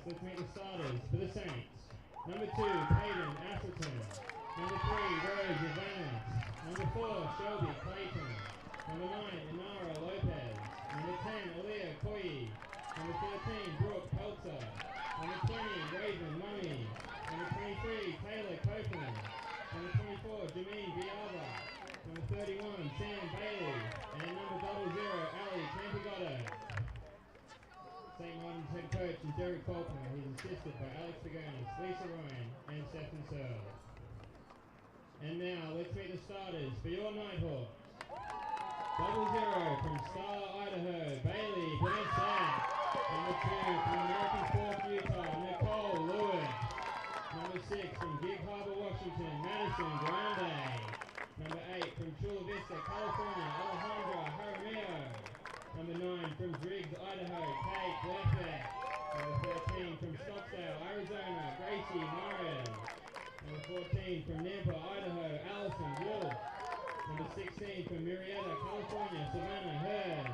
let's meet the starters for the Saints. Number 2, Hayden Asselton. Number 3, Rose Evanis. Number 4, Shelby Clayton. Number 9, Inara Lopez. Number 10, Aaliyah Koyi. Number 13, Brooke Peltzer. Number 20, Raven Mummy. Number 23, Taylor Copeland. Number 24, Jameen Biava. Number 31, Sam Bailey. And number 00, Ali Campagotto. St. Martin's head coach is Derek Faulkner. He's assisted by Alex Pagonis, Lisa Ryan, and Stephen Searle. And now, let's meet the starters for your Nighthawks. 00 from Star, Idaho, Bailey Burnett. Number 2 from American Fork, Utah, Nicole Lewis. Number 6 from Gig Harbor, Washington, Madison Grande. Number 8 from Chula Vista, California, Alejandra Jaramillo. Number 9 from Driggs, Idaho, Kate Blackbeck. Number 13 from Stockdale, Arizona, Gracie Morris. Number 14 from Nampa, Idaho, Allison Wolf. Number 16 from Murrieta, California, Savannah Hurd.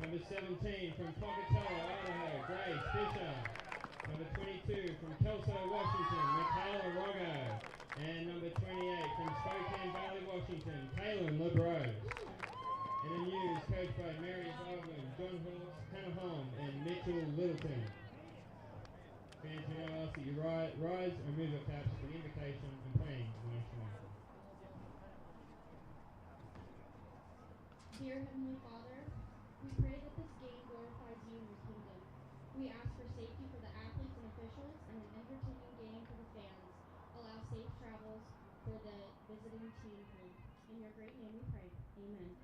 Number 17 from Pocatello, Idaho, Grace Fisher. Number 22 from Kelso, Washington, Michaela Rogo. And number 28 from Spokane Valley, Washington, Kaylin LeBrose. NNU is coached by Mary Baldwin, John Horst, Hannah Holm, and Mitchell Littleton. Fans who know us that you rise and remove your caps for the invocation and playing the national anthem. Dear Heavenly Father, we pray that this game glorifies you in your kingdom. We ask for safety for the athletes and officials and an entertaining game for the fans. Allow safe travels for the visiting team home. In your great name we pray. Amen.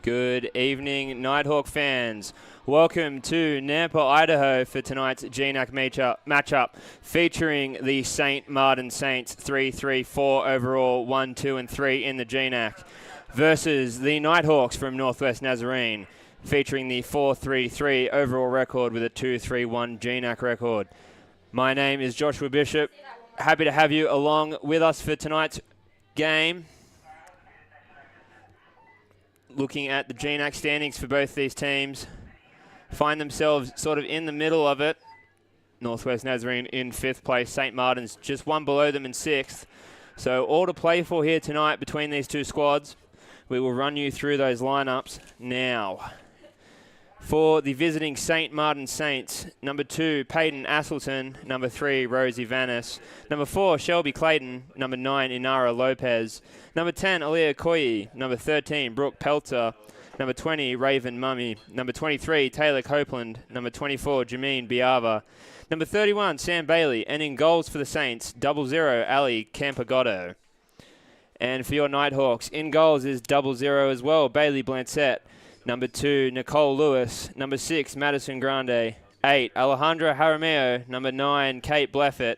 Good evening, Nighthawk fans. Welcome to Nampa, Idaho for tonight's GNAC matchup featuring the St. Martin Saints 3-3-4 overall, 1, 2, and 3 in the GNAC versus the Nighthawks from Northwest Nazarene featuring the 4-3-3 overall record with a 2-3-1 GNAC record. My name is Joshua Bishop. Happy to have you along with us for tonight's game. Looking at the GNAC standings for both these teams, find themselves sort of in the middle of it. Northwest Nazarene in 5th place, St. Martin's just one below them in 6th. So all to play for here tonight between these two squads. We will run you through those lineups now. For the visiting St. Martin Saints, number 2, Peyton Asselton. Number 3, Rosie Vanis. Number 4, Shelby Clayton. Number 9, Inara Lopez. Number 10, Aaliyah Koyi. Number 13, Brooke Peltzer. Number 20, Raven Mummy. Number 23, Taylor Copeland. Number 24, Jameen Biava. Number 31, Sam Bailey. And in goals for the Saints, 00, Ali Campagotto. And for your Nighthawks, in goals is 00 as well, Bailey Blancett. Number 2, Nicole Lewis. Number 6, Madison Grande. 8, Alejandra Jaramillo. Number 9, Kate Bleffett.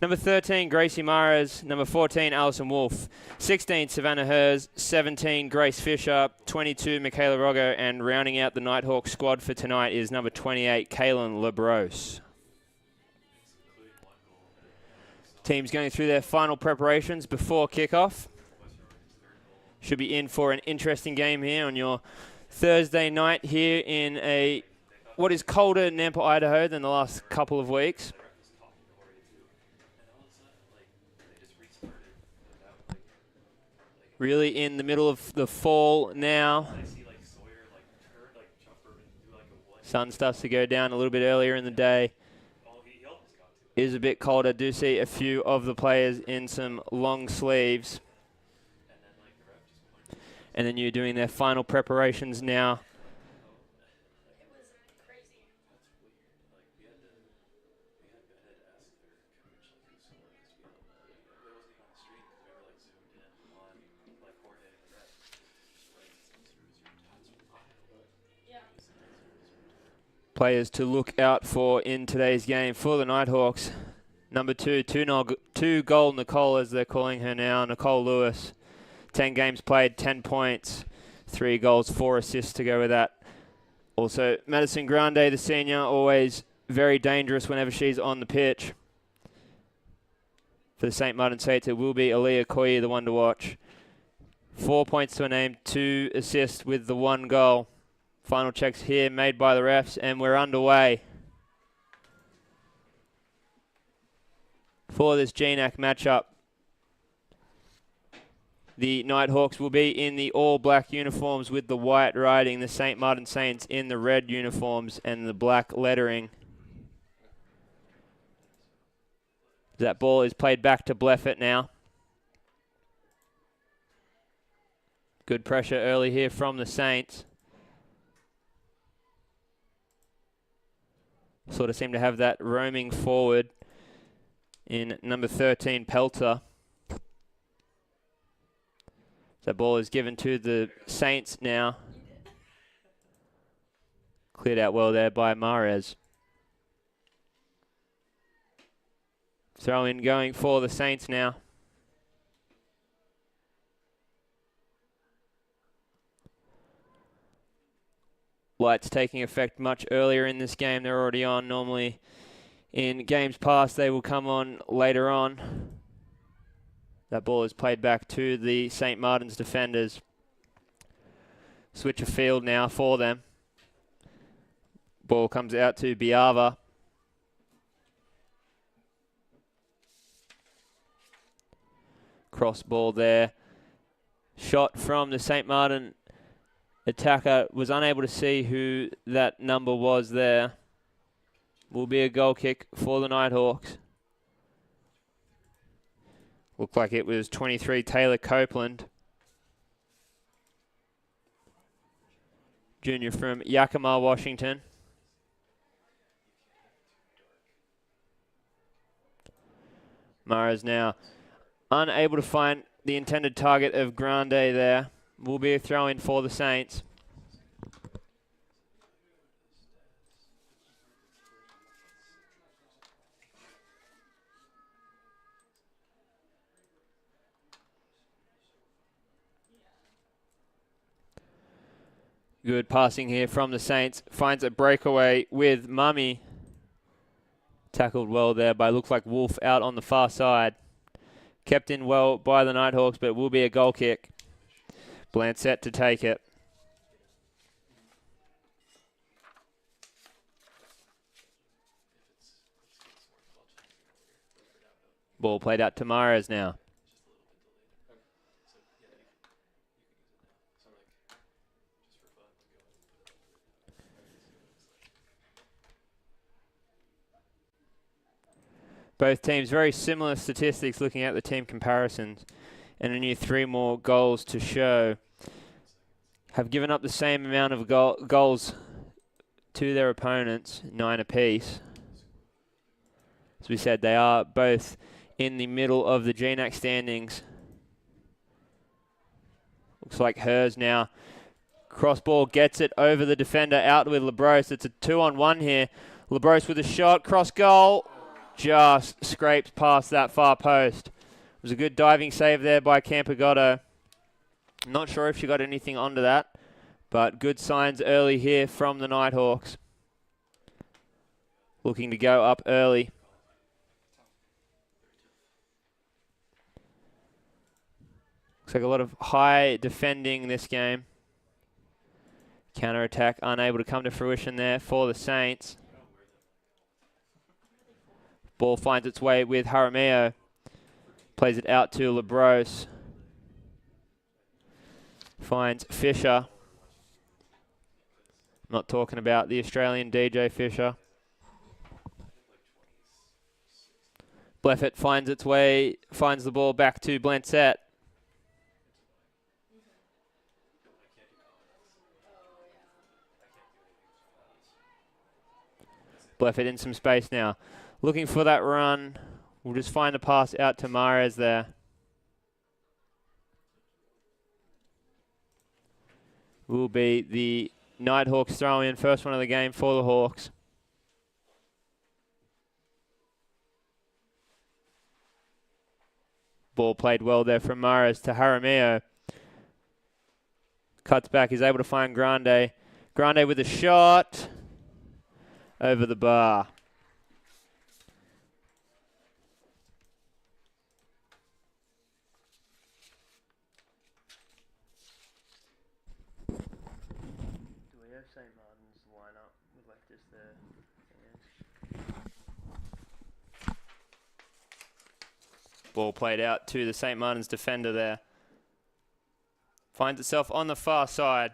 Number 13, Gracie Mares. Number 14, Alison Wolfe. 16, Savannah Hers. 17, Grace Fisher. 22, Michaela Roggo. And rounding out the Nighthawk squad for tonight is number 28, Kaylin LeBrose. Teams going through their final preparations before kickoff. Should be in for an interesting game here on your Thursday night here in what is colder in Nampa, Idaho than the last couple of weeks. Really in the middle of the fall now. Sun starts to go down a little bit earlier in the day. Is a bit colder. Do see a few of the players in some long sleeves. And then you're doing their final preparations now. Players to look out for in today's game for the Nighthawks. Number 2 goal Nicole, as they're calling her now, Nicole Lewis. 10 games played, 10 points, 3 goals, 4 assists to go with that. Also, Madison Grande, the senior, always very dangerous whenever she's on the pitch. For the St. Martin Saints, it will be Aaliyah Koyi, the one to watch. 4 points to her name, 2 assists with the 1 goal. Final checks here made by the refs, and we're underway for this GNAC matchup. The Nighthawks will be in the all-black uniforms with the white writing, the St. Martin Saints in the red uniforms and the black lettering. That ball is played back to Bleffett now. Good pressure early here from the Saints. Sort of seem to have that roaming forward in number 13, Pelter. That ball is given to the Saints now. Cleared out well there by Mares. Throw in going for the Saints now. Lights taking effect much earlier in this game. They're already on. Normally in games past they will come on later on. That ball is played back to the St. Martin's defenders. Switch of field now for them. Ball comes out to Biava. Cross ball there. Shot from the St. Martin attacker, was unable to see who that number was there. Will be a goal kick for the Nighthawks. Looked like it was 23 Taylor Copeland. Junior from Yakima, Washington. Mares now unable to find the intended target of Grande there. Will be a throw-in for the Saints. Good passing here from the Saints. Finds a breakaway with Mummy. Tackled well there by, looks like Wolf out on the far side. Kept in well by the Nighthawks, but will be a goal kick. Blancett to take it. Ball played out to Mares now. Both teams very similar statistics looking at the team comparisons. NNU 3 more goals to show. Have given up the same amount of goals to their opponents, 9 apiece. As we said, they are both in the middle of the GNAC standings. Looks like Hers now. Cross ball gets it over the defender, out with LeBrose. It's a 2-on-1 here. LeBrose with a shot, cross goal. just scrapes past that far post. It was a good diving save there by Campagotto. Not sure if she got anything onto that, but good signs early here from the Nighthawks. Looking to go up early. Looks like a lot of high defending this game. Counter-attack unable to come to fruition there for the Saints. Ball finds its way with Jaramillo. Plays it out to Labros. Finds Fisher. Not talking about the Australian DJ Fisher. Bleffett finds its way, finds the ball back to Blancett. Bleffett in some space now. Looking for that run. We'll just find the pass out to Mares there. Will be the Nighthawks throw in. First one of the game for the Hawks. Ball played well there from Mares to Jaramillo. Cuts back, is able to find Grande. Grande with a shot. Over the bar. Do we have St. Martin's line up with like just the ball played out to the St. Martin's defender there. Finds itself on the far side.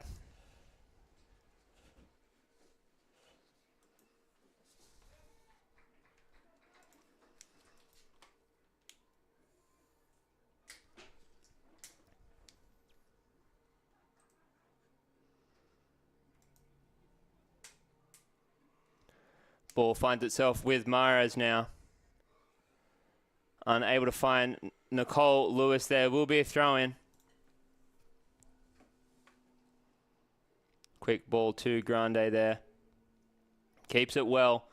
Ball finds itself with Mares now. Unable to find Nicole Lewis there. Will be a throw-in. Quick ball to Grande there. Keeps it well.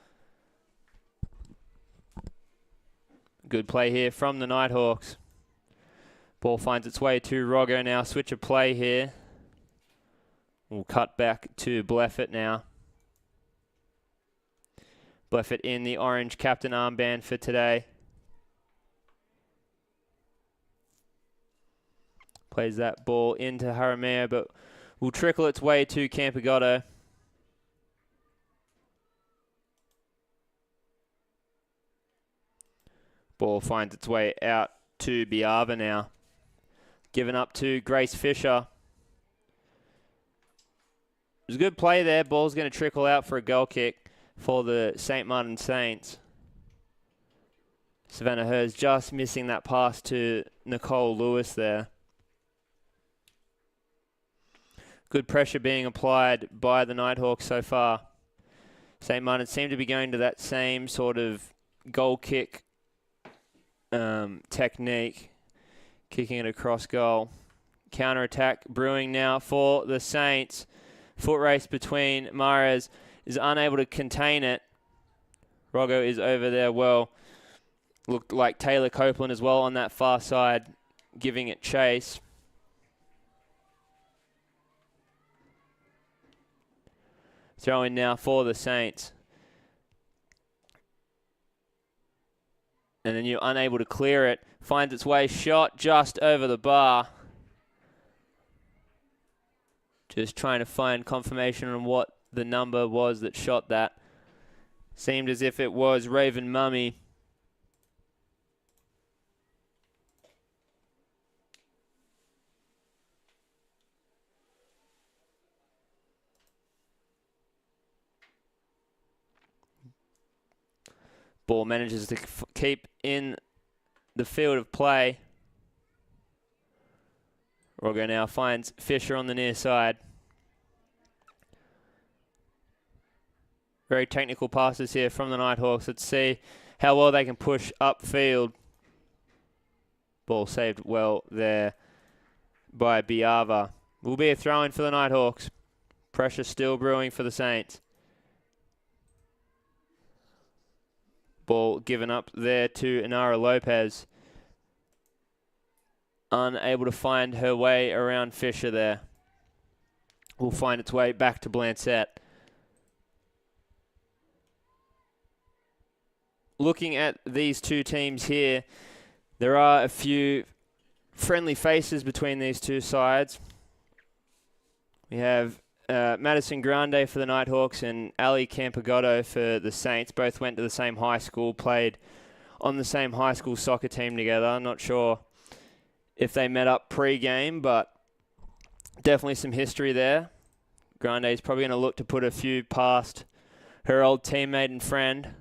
Good play here from the Nighthawks. Ball finds its way to Roggo now. Switch of play here. We'll cut back to Bleffett now. Bleffett in the orange captain armband for today. Plays that ball into Jaramillo, but will trickle its way to Campagotto. Ball finds its way out to Biava now. Given up to Grace Fisher. It was a good play there. Ball's going to trickle out for a goal kick for the St. Martin Saints. Savannah Hers just missing that pass to Nicole Lewis there. Good pressure being applied by the Nighthawks so far. St. Martin seem to be going to that same sort of goal kick technique, kicking it across goal. Counter-attack brewing now for the Saints. Foot race between Mares. Is unable to contain it. Roggo is over there well. Looked like Taylor Copeland as well on that far side, giving it chase. Throw in now for the Saints. And then you're unable to clear it. Finds its way, shot just over the bar. Just trying to find confirmation on what the number was that shot that. Seemed as if it was Raven Mummy. Ball manages to keep in the field of play. Roggo now finds Fisher on the near side. Very technical passes here from the Nighthawks. Let's see how well they can push upfield. Ball saved well there by Biava. Will be a throw-in for the Nighthawks. Pressure still brewing for the Saints. Ball given up there to Inara Lopez. Unable to find her way around Fisher there. Will find its way back to Blancett. Looking at these two teams here, there are a few friendly faces between these two sides. We have Madison Grande for the Nighthawks and Ali Campagotto for the Saints. Both went to the same high school, played on the same high school soccer team together. Not sure if they met up pre-game, but definitely some history there. Grande is probably going to look to put a few past her old teammate and friend.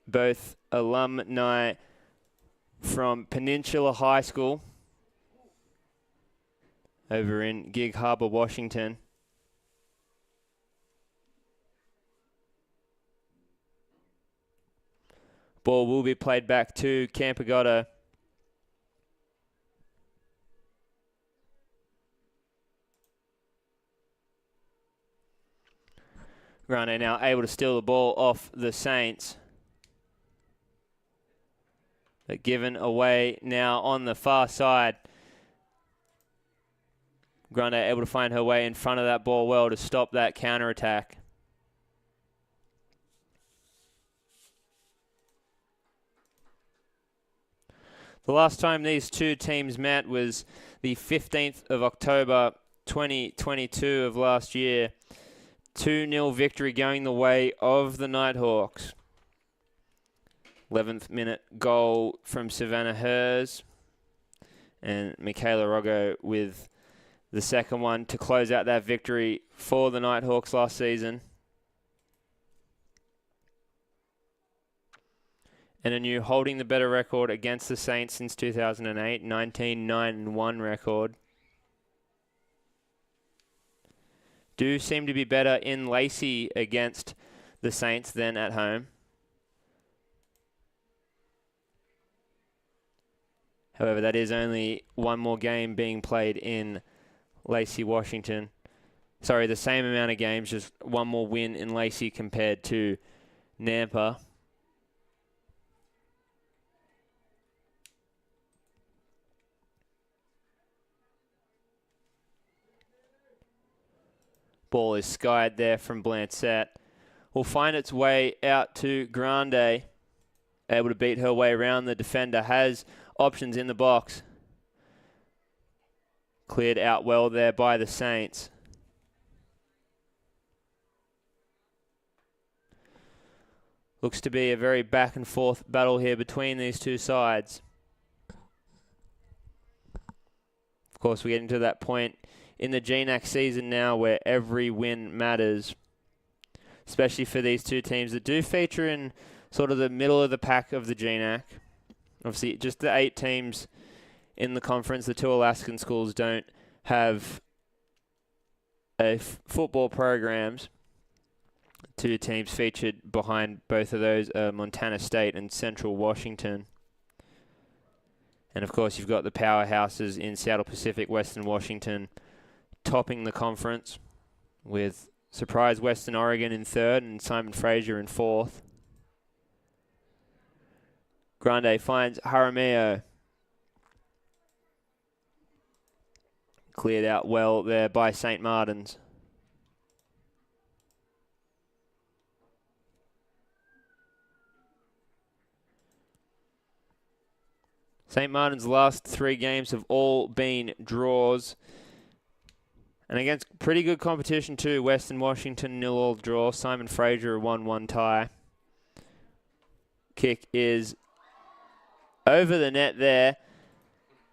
Both alumni from Peninsula High School over in Gig Harbor, Washington. Ball will be played back to Campagotto. Grande now able to steal the ball off the Saints. But given away now on the far side. Grande able to find her way in front of that ball well to stop that counter-attack. The last time these two teams met was the 15th of October 2022 of last year. 2-0 victory going the way of the Nighthawks. 11th minute goal from Savannah Hers. And Michaela Roggo with the second one to close out that victory for the Nighthawks last season. NNU holding the better record against the Saints since 2008, 19-9-1 record. Do seem to be better in Lacey against the Saints than at home. However, that is only one more game being played in Lacey, Washington. Sorry, the same amount of games, just one more win in Lacey compared to Nampa. Ball is skied there from Blancett. Will find its way out to Grande. Able to beat her way around the defender. Has options in the box. Cleared out well there by the Saints. Looks to be a very back and forth battle here between these two sides. Of course, we're getting to that point in the GNAC season now where every win matters, especially for these two teams that do feature in sort of the middle of the pack of the GNAC. Obviously, just the 8 teams in the conference, the 2 Alaskan schools don't have football programs. 2 teams featured behind both of those are Montana State and Central Washington. And of course, you've got the powerhouses in Seattle Pacific, Western Washington, topping the conference with surprise Western Oregon in 3rd and Simon Fraser in 4th. Grande finds Jaramillo. Cleared out well there by St. Martin's. St. Martin's last 3 games have all been draws. And against pretty good competition too. Western Washington 0-0 draw. Simon Fraser a 1-1 tie. Kick is over the net there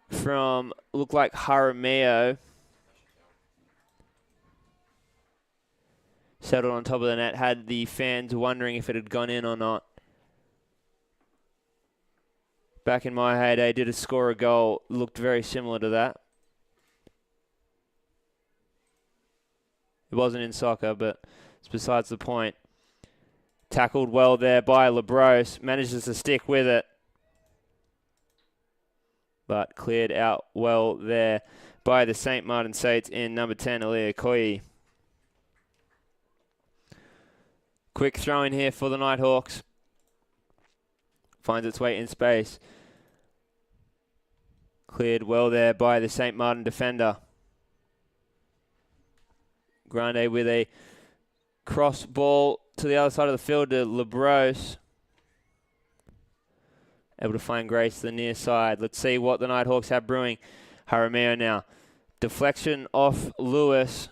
from, look like Jaramillo. Settled on top of the net. Had the fans wondering if it had gone in or not. Back in my heyday, did score a goal. Looked very similar to that. It wasn't in soccer, but it's besides the point. Tackled well there by Labros. Manages to stick with it. But cleared out well there by the St. Martin Saints in number 10, Aaliyah Koyi. Quick throw in here for the Nighthawks. Finds its way in space. Cleared well there by the St. Martin defender. Grande with a cross ball to the other side of the field to Labros. Able to find Grace to the near side. Let's see what the Nighthawks have brewing. Jaramillo now. Deflection off Lewis.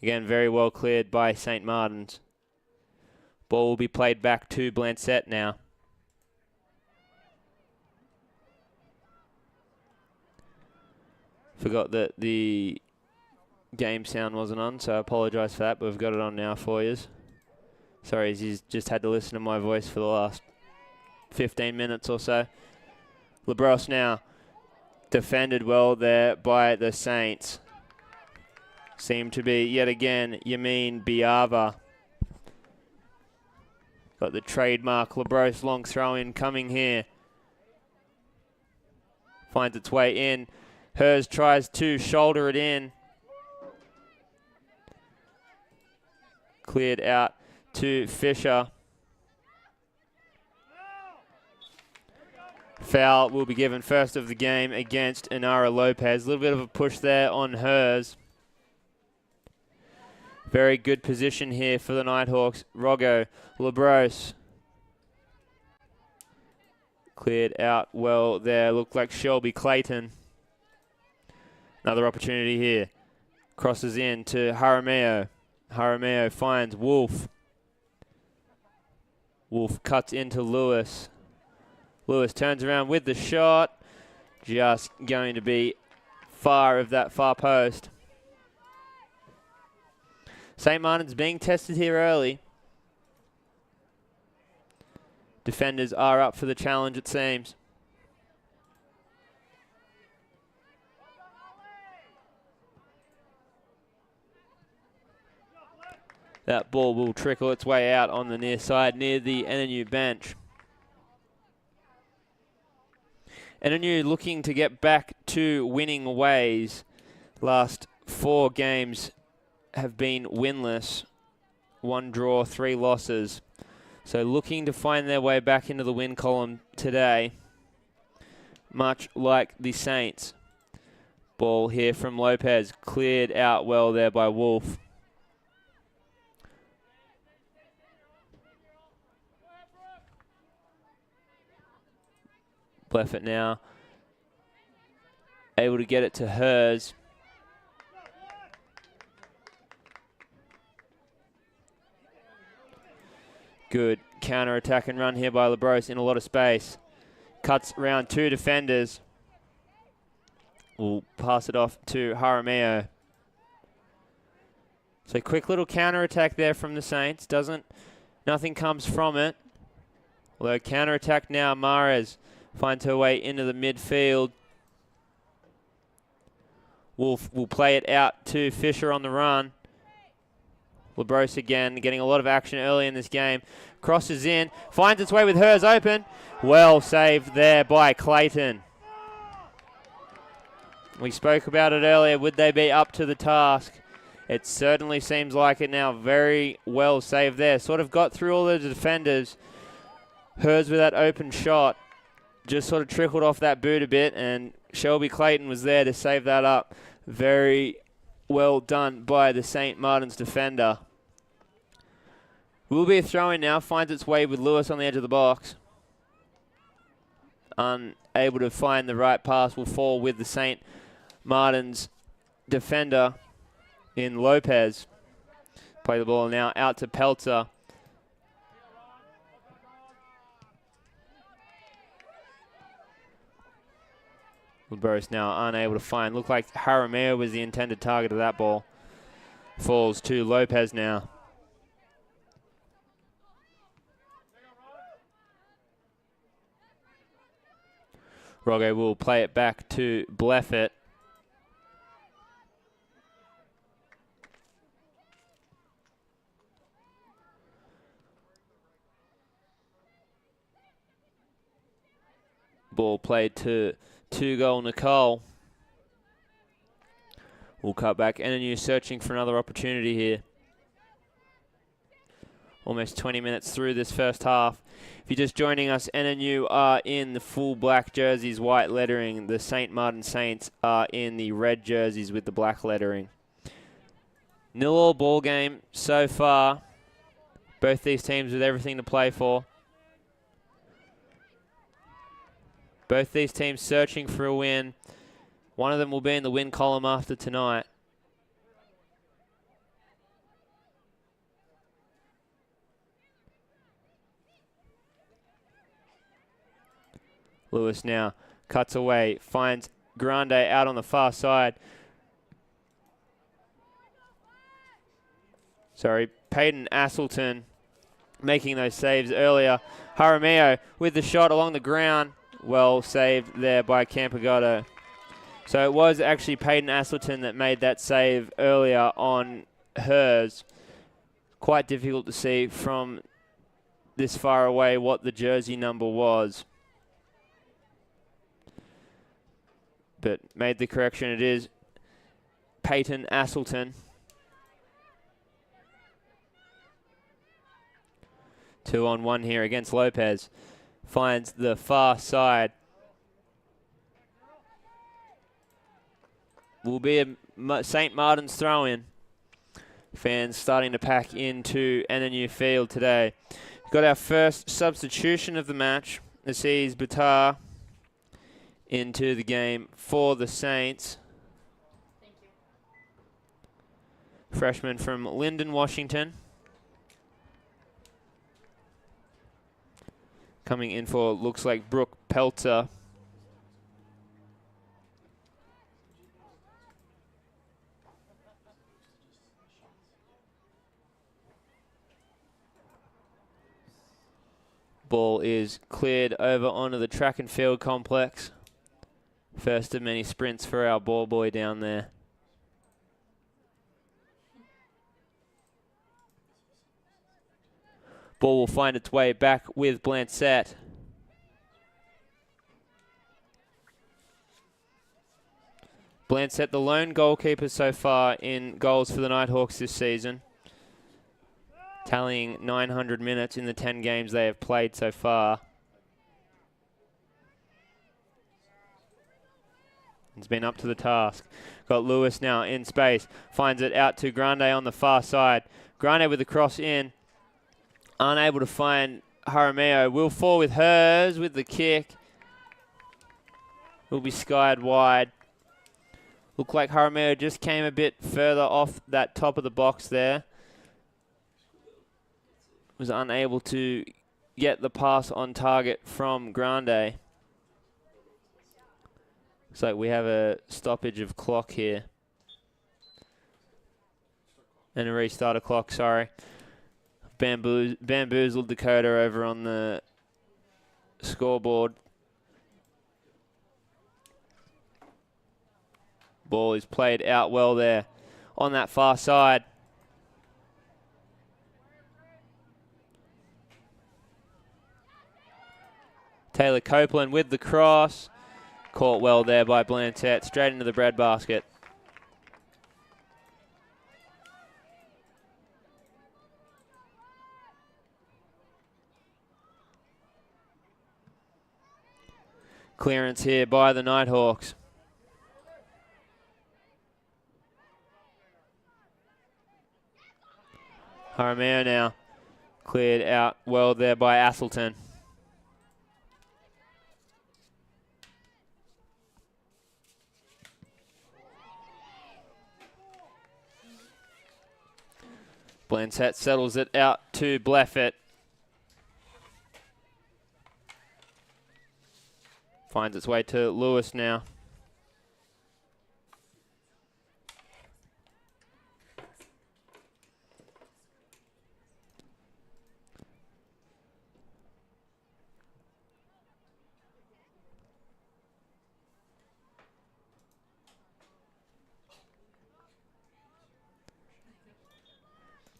Again, very well cleared by St. Martin's. Ball will be played back to Blancett now. Forgot that the game sound wasn't on, so I apologise for that, but we've got it on now for you. Sorry, he's just had to listen to my voice for the last 15 minutes or so. Labros now defended well there by the Saints. Seem to be, yet again, Yamin Biava. Got the trademark Labros long throw-in coming here. Finds its way in. Hers tries to shoulder it in. Cleared out to Fisher. Foul will be given first of the game against Inara Lopez. A little bit of a push there on Hers. Very good position here for the Nighthawks. Roggo, Labros. Cleared out well there. Looked like Shelby Clayton. Another opportunity here. Crosses in to Jaramillo. Jaramillo finds Wolf. Wolf cuts into Lewis. Lewis turns around with the shot. Just going to be far of that far post. St. Martin's being tested here early. Defenders are up for the challenge, it seems. That ball will trickle its way out on the near side near the NNU bench. NNU looking to get back to winning ways. Last 4 games have been winless. 1 draw, 3 losses. So looking to find their way back into the win column today. Much like the Saints. Ball here from Lopez. Cleared out well there by Wolf. Bleffett now able to get it to Hers. Good counter-attack and run here by Labros in a lot of space. Cuts around 2 defenders. Will pass it off to Jaramillo. So quick little counter-attack there from the Saints. Nothing comes from it. Although counter-attack now, Mahrez finds her way into the midfield. Wolf will play it out to Fisher on the run. Labros again, getting a lot of action early in this game. Crosses in, finds its way with Hers open. Well saved there by Clayton. We spoke about it earlier. Would they be up to the task? It certainly seems like it now. Very well saved there. Sort of got through all the defenders. Hers with that open shot. Just sort of trickled off that boot a bit, and Shelby Clayton was there to save that up. Very well done by the St. Martin's defender. Will be a throw-in now. Finds its way with Lewis on the edge of the box. Unable to find the right pass. Will fall with the St. Martin's defender in Lopez. Play the ball now out to Peltzer. Labros now unable to find. Looked like Jaramillo was the intended target of that ball. Falls to Lopez now. Roggo will play it back to Bleffett. Ball played to 2-goal Nicole. We'll cut back. NNU searching for another opportunity here. Almost 20 minutes through this first half. If you're just joining us, NNU are in the full black jerseys, white lettering. The St. Martin Saints are in the red jerseys with the black lettering. 0-0 ball game so far. Both these teams with everything to play for. Both these teams searching for a win. One of them will be in the win column after tonight. Lewis now cuts away, finds Grande out on the far side. Sorry, Peyton Asselton making those saves earlier. Jaramillo with the shot along the ground. Well saved there by Campagotto. So it was actually Peyton Asselton that made that save earlier on hers. Quite difficult to see from this far away what the jersey number was. But made the correction. It is Peyton Asselton. 2-on-1 here against Lopez. Finds the far side. Will be a St. Martin's throw-in. Fans starting to pack into NNU Field today. Got our first substitution of the match. This sees Batar into the game for the Saints. Thank you. Freshman from Lyndon, Washington. Coming in for, looks like, Brooke Pelter. Ball is cleared over onto the track and field complex. First of many sprints for our ball boy down there. Ball will find its way back with Blancett. Blancett, the lone goalkeeper so far in goals for the Nighthawks this season. Tallying 900 minutes in the 10 games they have played so far. He's been up to the task. Got Lewis now in space. Finds it out to Grande on the far side. Grande with the cross in. Unable to find Jaramillo. Will fall with hers with the kick. Will be skied wide. Looked like Jaramillo just came a bit further off that top of the box there. Was unable to get the pass on target from Grande. Looks like we have a stoppage of clock here. And a restart of clock, sorry. Bamboozled Dakota over on the scoreboard. Ball is played out well there on that far side. Taylor Copeland with the cross. Caught well there by Blancett. Straight into the breadbasket. Clearance here by the Nighthawks. Jaramillo now cleared out well there by Asselton. Blancett settles it out to Bleffett. Finds its way to Lewis now.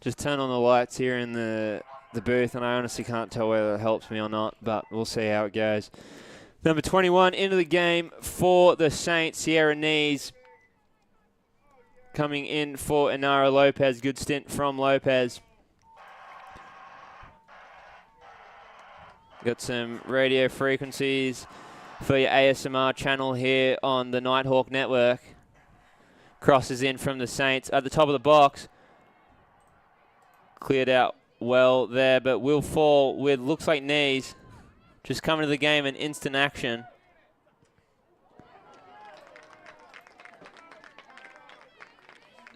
Just turn on the lights here in the booth, and I honestly can't tell whether it helps me or not, but we'll see how it goes. Number 21 into the game for the Saints, Sierra Knees. Coming in for Inara Lopez. Good stint from Lopez. Got some radio frequencies for your ASMR channel here on the Nighthawk Network. Crosses in from the Saints at the top of the box. Cleared out well there, but will fall with, looks like, knees. Just coming to the game in instant action.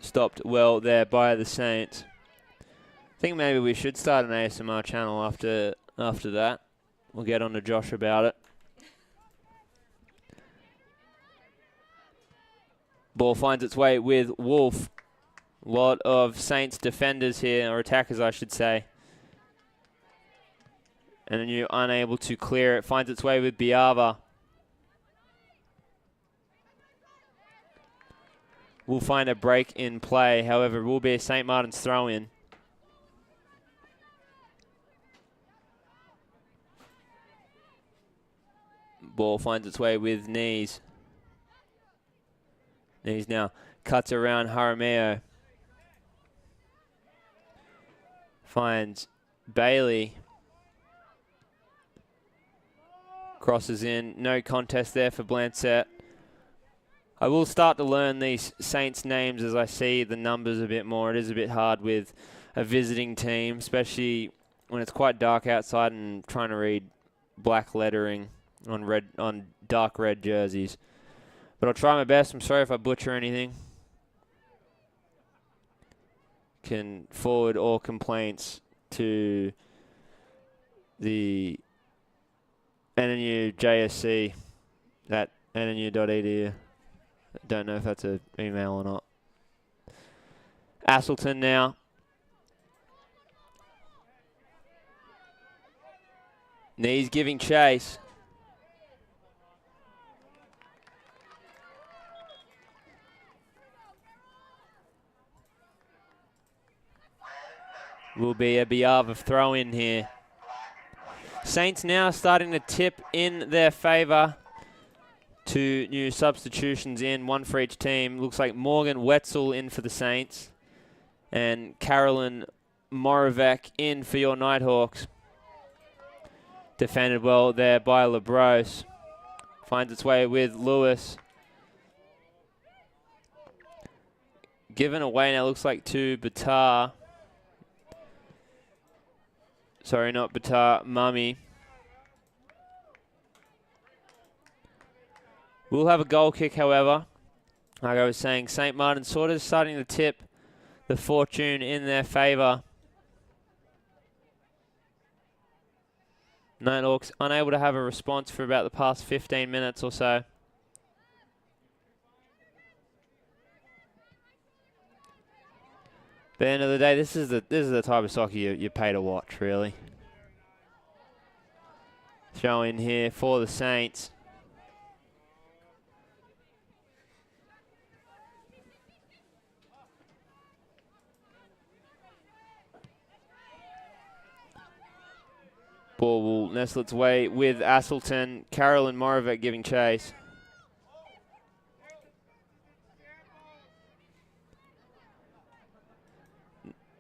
Stopped well there by the Saints. I think maybe we should start an ASMR channel after that. We'll get on to Josh about it. Ball finds its way with Wolf. A lot of Saints defenders here, or attackers I should say. And then you're unable to clear it. Finds its way with Biava. We'll find a break in play. However, it will be a St. Martin's throw-in. Ball finds its way with Knees. Knees now cuts around Jaramillo. Finds Bailey. Crosses in. No contest there for Blancett. I will start to learn these Saints names as I see the numbers a bit more. It is a bit hard with a visiting team, especially when it's quite dark outside and trying to read black lettering on dark red jerseys. But I'll try my best. I'm sorry if I butcher anything. Can forward all complaints to the NNU JSC at nnu.edu. Don't know if that's an email or not. Asselton now. Knees giving chase. Will be a Biava throw in here. Saints now starting to tip in their favour. Two new substitutions in, one for each team. Looks like Morgan Wetzel in for the Saints and Carolyn Moravec in for your Nighthawks. Defended well there by LeBrose. Finds its way with Lewis. Given away now, looks like to Batar. Sorry, not Batar, Mummy. We'll have a goal kick, however. Like I was saying, St. Martin sort of starting to tip the fortune in their favour. Nighthawks unable to have a response for about the past 15 minutes or so. But at the end of the day, this is the type of soccer you pay to watch, really. Throw in here for the Saints. Ball will nestle its way with Asselton. Carolyn Moravec giving chase.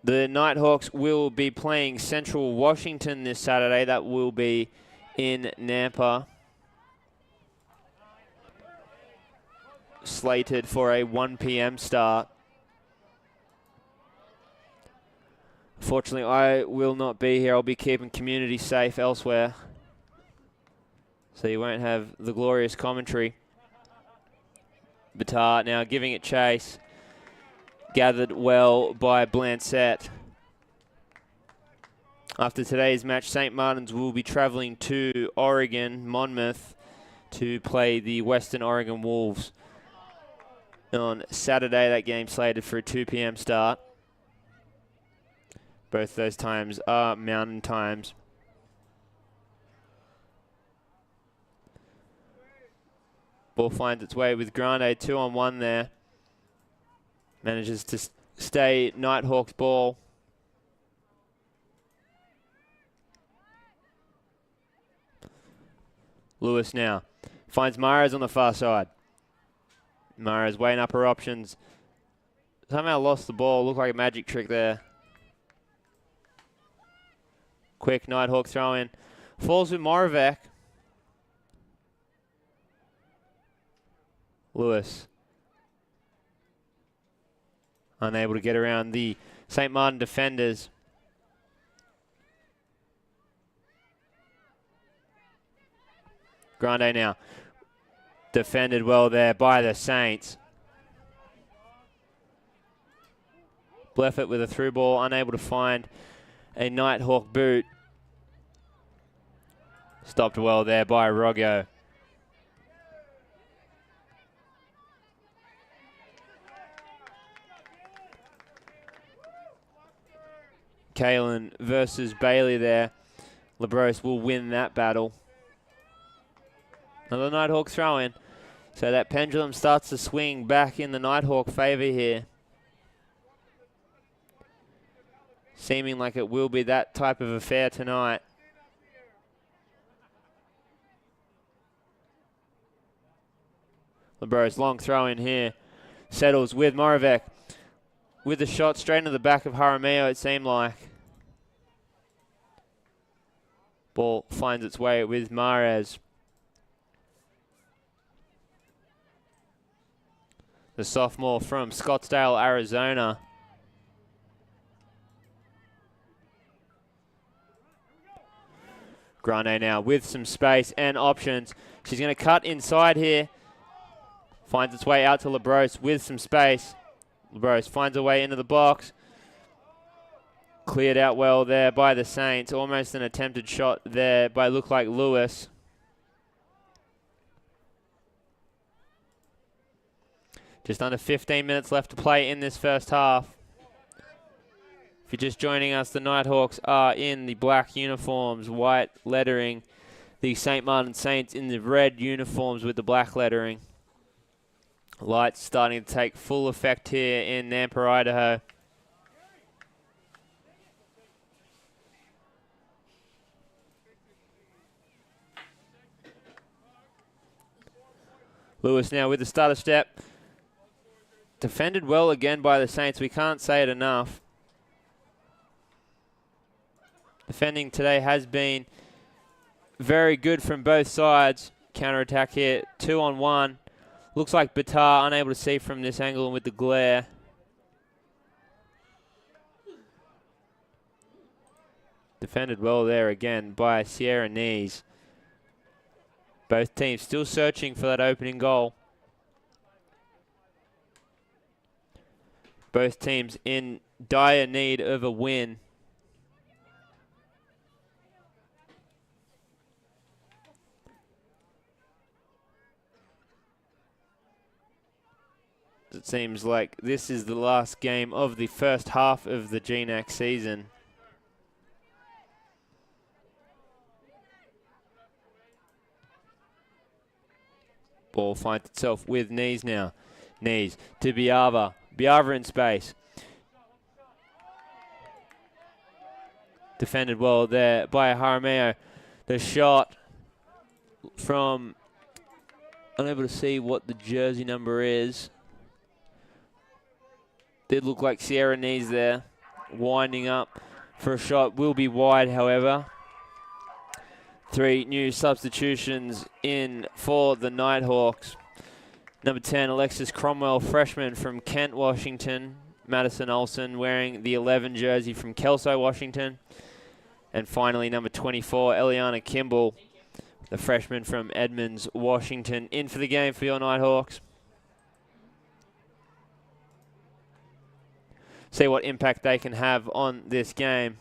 The Nighthawks will be playing Central Washington this Saturday. That will be in Nampa. Slated for a 1 p.m. start. Fortunately, I will not be here. I'll be keeping community safe elsewhere. So you won't have the glorious commentary. Batar now giving it chase. Gathered well by Blancett. After today's match, St. Martin's will be travelling to Oregon, Monmouth, to play the Western Oregon Wolves. On Saturday, that game slated for a 2 p.m. start. Both those times are Mountain times. Ball finds its way with Grande, 2-on-1 there. Manages to stay Nighthawks ball. Lewis now finds Mares on the far side. Mares weighing up her options. Somehow lost the ball. Looked like a magic trick there. Quick Nighthawk throw in. Falls with Moravec. Lewis. Unable to get around the St. Martin defenders. Grande now. Defended well there by the Saints. Bleffett with a through ball, unable to find a Nighthawk boot. Stopped well there by Roggo. Kalen versus Bailey there. Labros will win that battle. Another Nighthawk throw in. So that pendulum starts to swing back in the Nighthawk favour here. Seeming like it will be that type of affair tonight. Labros long throw in here. Settles with Moravec. With the shot straight into the back of Jaramillo, it seemed like. Ball finds its way with Mares. The sophomore from Scottsdale, Arizona. Grande now with some space and options. She's going to cut inside here. Finds its way out to Labros with some space. Labros finds a way into the box. Cleared out well there by the Saints. Almost an attempted shot there by look like Lewis. Just under 15 minutes left to play in this first half. If you're just joining us, the Nighthawks are in the black uniforms, white lettering. The St. Martin Saints in the red uniforms with the black lettering. Lights starting to take full effect here in Nampa, Idaho. Lewis now with the starter step. Defended well again by the Saints. We can't say it enough. Defending today has been very good from both sides. Counter-attack here, 2-on-1. Looks like Batar unable to see from this angle with the glare. Defended well there again by Sierra Knees. Both teams still searching for that opening goal. Both teams in dire need of a win. It seems like this is the last game of the first half of the GNAC season. Ball finds itself with Knees now. Knees to Biava. Biava in space. Defended well there by Jaramillo. The shot from, unable to see what the jersey number is. Did look like Sierra Knees there. Winding up for a shot. Will be wide, however. 3 new substitutions in for the Nighthawks. Number 10, Alexis Cromwell, freshman from Kent, Washington. Madison Olsen wearing the 11 jersey from Kelso, Washington. And finally, number 24, Eliana Kimball, the freshman from Edmonds, Washington, in for the game for your Nighthawks. See what impact they can have on this game.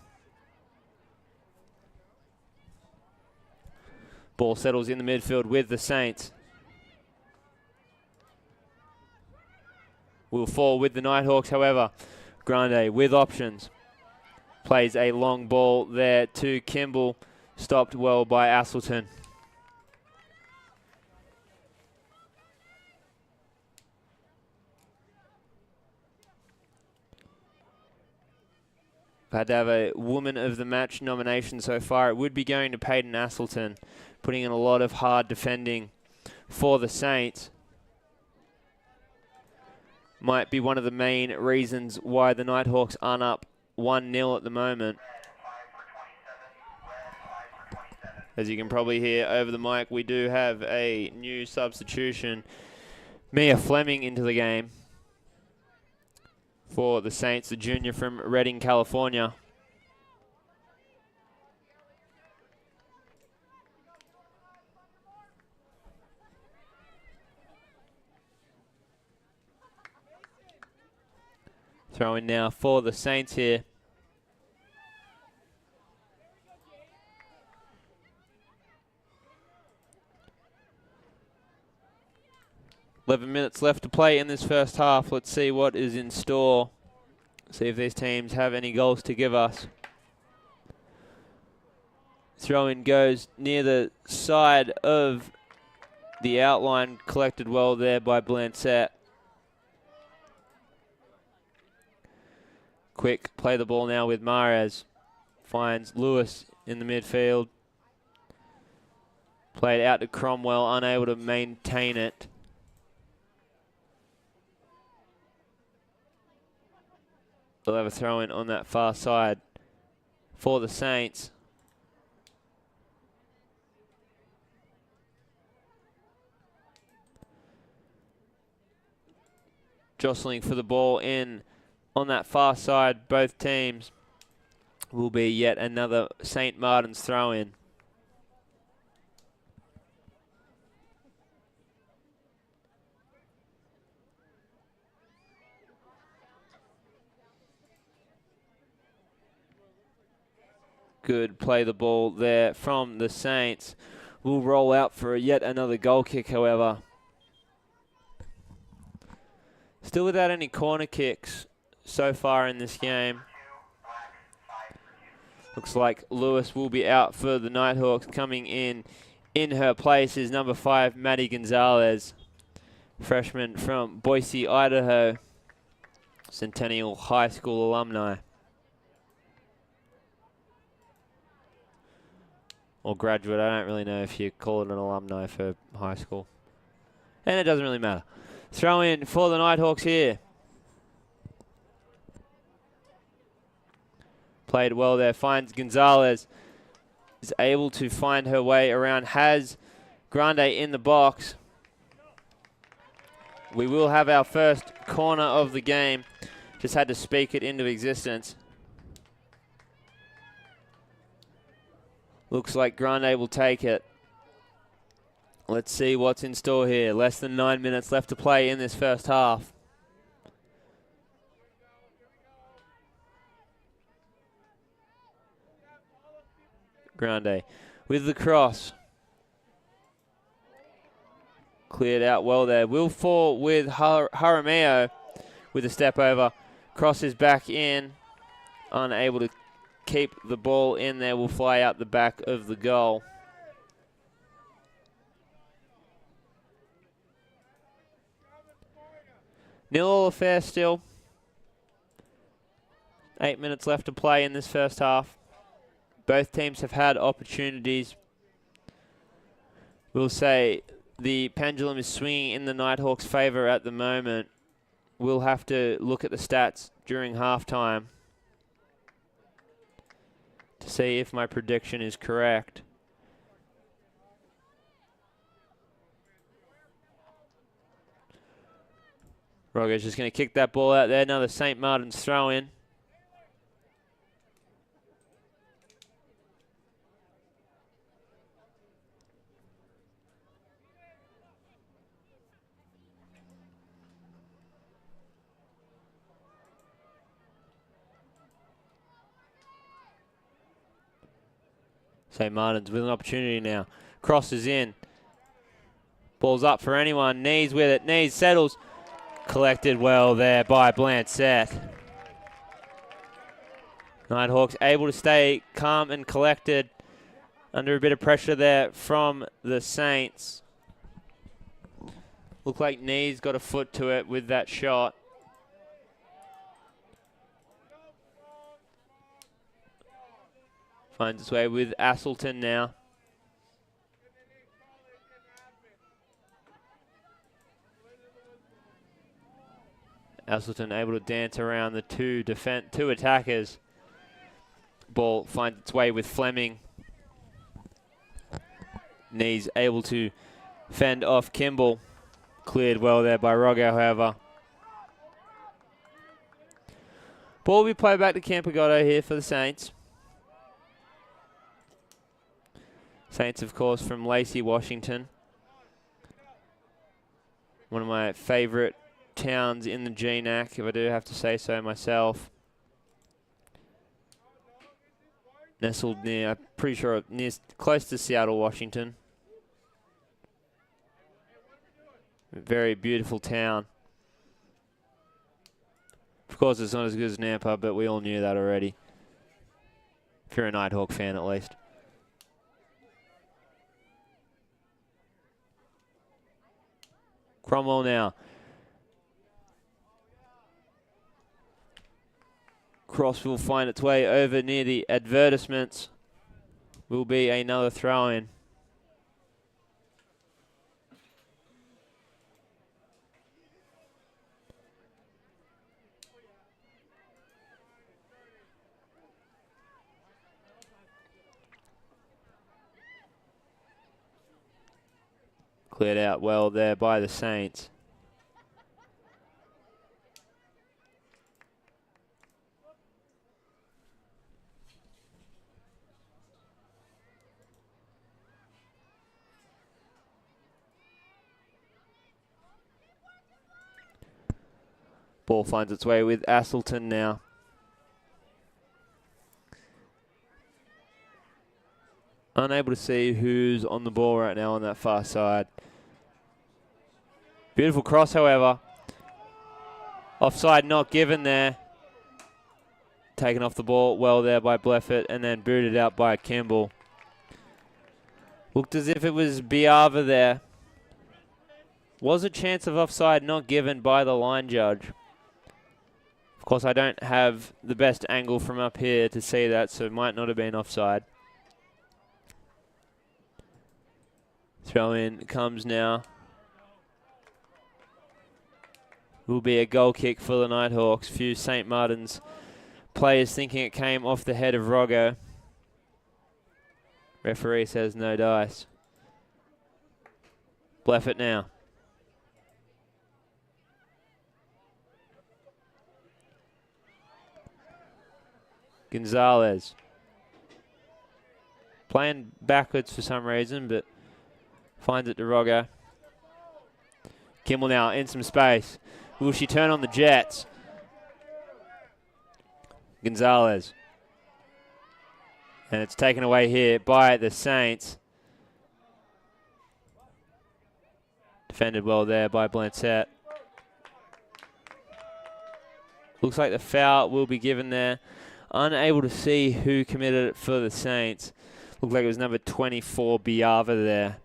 Ball settles in the midfield with the Saints. Will fall with the Nighthawks, however. Grande with options. Plays a long ball there to Kimball. Stopped well by Asselton. Had to have a Woman of the Match nomination so far. It would be going to Peyton Asselton, putting in a lot of hard defending for the Saints. Might be one of the main reasons why the Nighthawks aren't up 1-0 at the moment. As you can probably hear over the mic, we do have a new substitution. Mia Fleming into the game for the Saints, the junior from Redding, California. Throwing now for the Saints here. $11 minutes left to play in this first half. Let's see what is in store. See if these teams have any goals to give us. Throw-in goes near the side of the outline. Collected well there by Blancet. Quick, play the ball now with Mares. Finds Lewis in the midfield. Played out to Cromwell, unable to maintain it. They'll have a throw-in on that far side for the Saints. Jostling for the ball in on that far side. Both teams will be yet another St. Martin's throw-in. Good play the ball there from the Saints. Will roll out for yet another goal kick, however. Still without any corner kicks so far in this game. Looks like Lewis will be out for the Nighthawks. Coming in her place is number 5, Maddie Gonzalez, freshman from Boise, Idaho, Centennial High School alumni. Or graduate, I don't really know if you call it an alumni for high school. And it doesn't really matter. Throw in for the Nighthawks here. Played well there, finds Gonzalez. Is able to find her way around, has Grande in the box. We will have our first corner of the game. Just had to speak it into existence. Looks like Grande will take it. Let's see what's in store here. Less than 9 minutes left to play in this first half. Grande with the cross. Cleared out well there. Will fall with Jaramillo with a step over. Crosses back in. Unable to keep the ball in there. Will fly out the back of the goal. Nil affair still. 8 minutes left to play in this first half. Both teams have had opportunities. We'll say the pendulum is swinging in the Nighthawks' favour at the moment. We'll have to look at the stats during halftime to see if my prediction is correct. Roger's just going to kick that ball out there. Another St. Martin's throw in. St. Martin's with an opportunity now. Crosses in. Ball's up for anyone. Knees with it. Knees settles. Collected well there by Blancet. Nighthawks able to stay calm and collected under a bit of pressure there from the Saints. Looked like Knees got a foot to it with that shot. Finds its way with Asselton now. Asselton able to dance around the two attackers. Ball finds its way with Fleming. Knees able to fend off Kimball. Cleared well there by Roggo, however. Ball will be played back to Campagotto here for the Saints. Saints, of course, from Lacey, Washington. One of my favourite towns in the GNAC, if I do have to say so myself. Nestled near, I'm pretty sure, close to Seattle, Washington. Very beautiful town. Of course, it's not as good as Nampa, but we all knew that already. If you're a Nighthawk fan, at least. Cromwell now. Cross will find its way over near the advertisements. Will be another throw-in. Cleared out well there by the Saints. Ball finds its way with Asselton now. Unable to see who's on the ball right now on that far side. Beautiful cross, however. Offside not given there. Taken off the ball well there by Bleffett and then booted out by Kimball. Looked as if it was Biava there. Was a chance of offside not given by the line judge. Of course, I don't have the best angle from up here to see that, so it might not have been offside. Throw in comes now. Will be a goal kick for the Nighthawks. Few St. Martin's players thinking it came off the head of Roggo. Referee says no dice. Bleffett now. Gonzalez. Playing backwards for some reason, but finds it to Roggo. Kimball now in some space. Will she turn on the Jets? Gonzalez. And it's taken away here by the Saints. Defended well there by Blancett. Looks like the foul will be given there. Unable to see who committed it for the Saints. Looked like it was number 24, Biava there.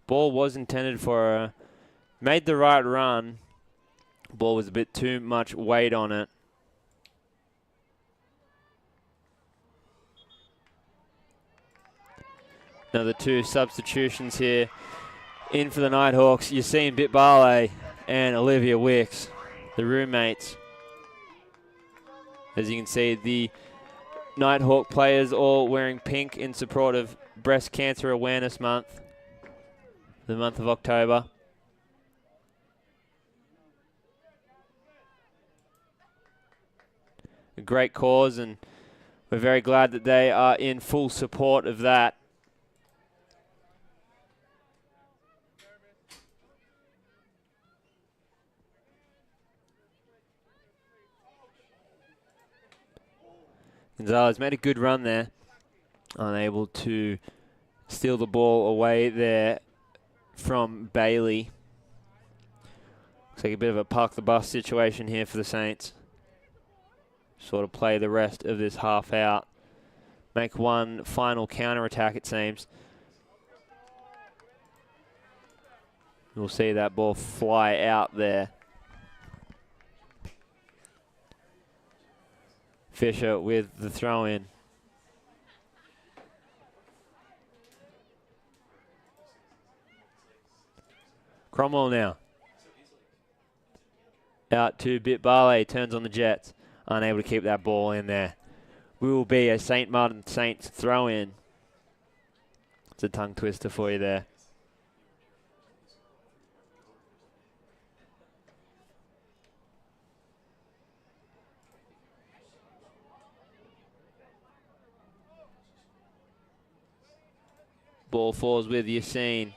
Ball was intended for a... Made the right run. Ball was a bit too much weight on it. Another two substitutions here. In for the Nighthawks, you're seeing Bitbale and Olivia Wicks, the roommates. As you can see, the Nighthawk players all wearing pink in support of Breast Cancer Awareness Month, the month of October. A great cause, and we're very glad that they are in full support of that. Gonzalez made a good run there. Unable to steal the ball away there from Bailey. Looks like a bit of a park the bus situation here for the Saints. Sort of play the rest of this half out. Make one final counter attack, it seems. We'll see that ball fly out there. Fisher with the throw in. Cromwell now. Out to Bitbale, turns on the Jets. Unable to keep that ball in there. Will be a St. Martin Saints throw in. It's a tongue twister for you there. Ball falls with Yassine.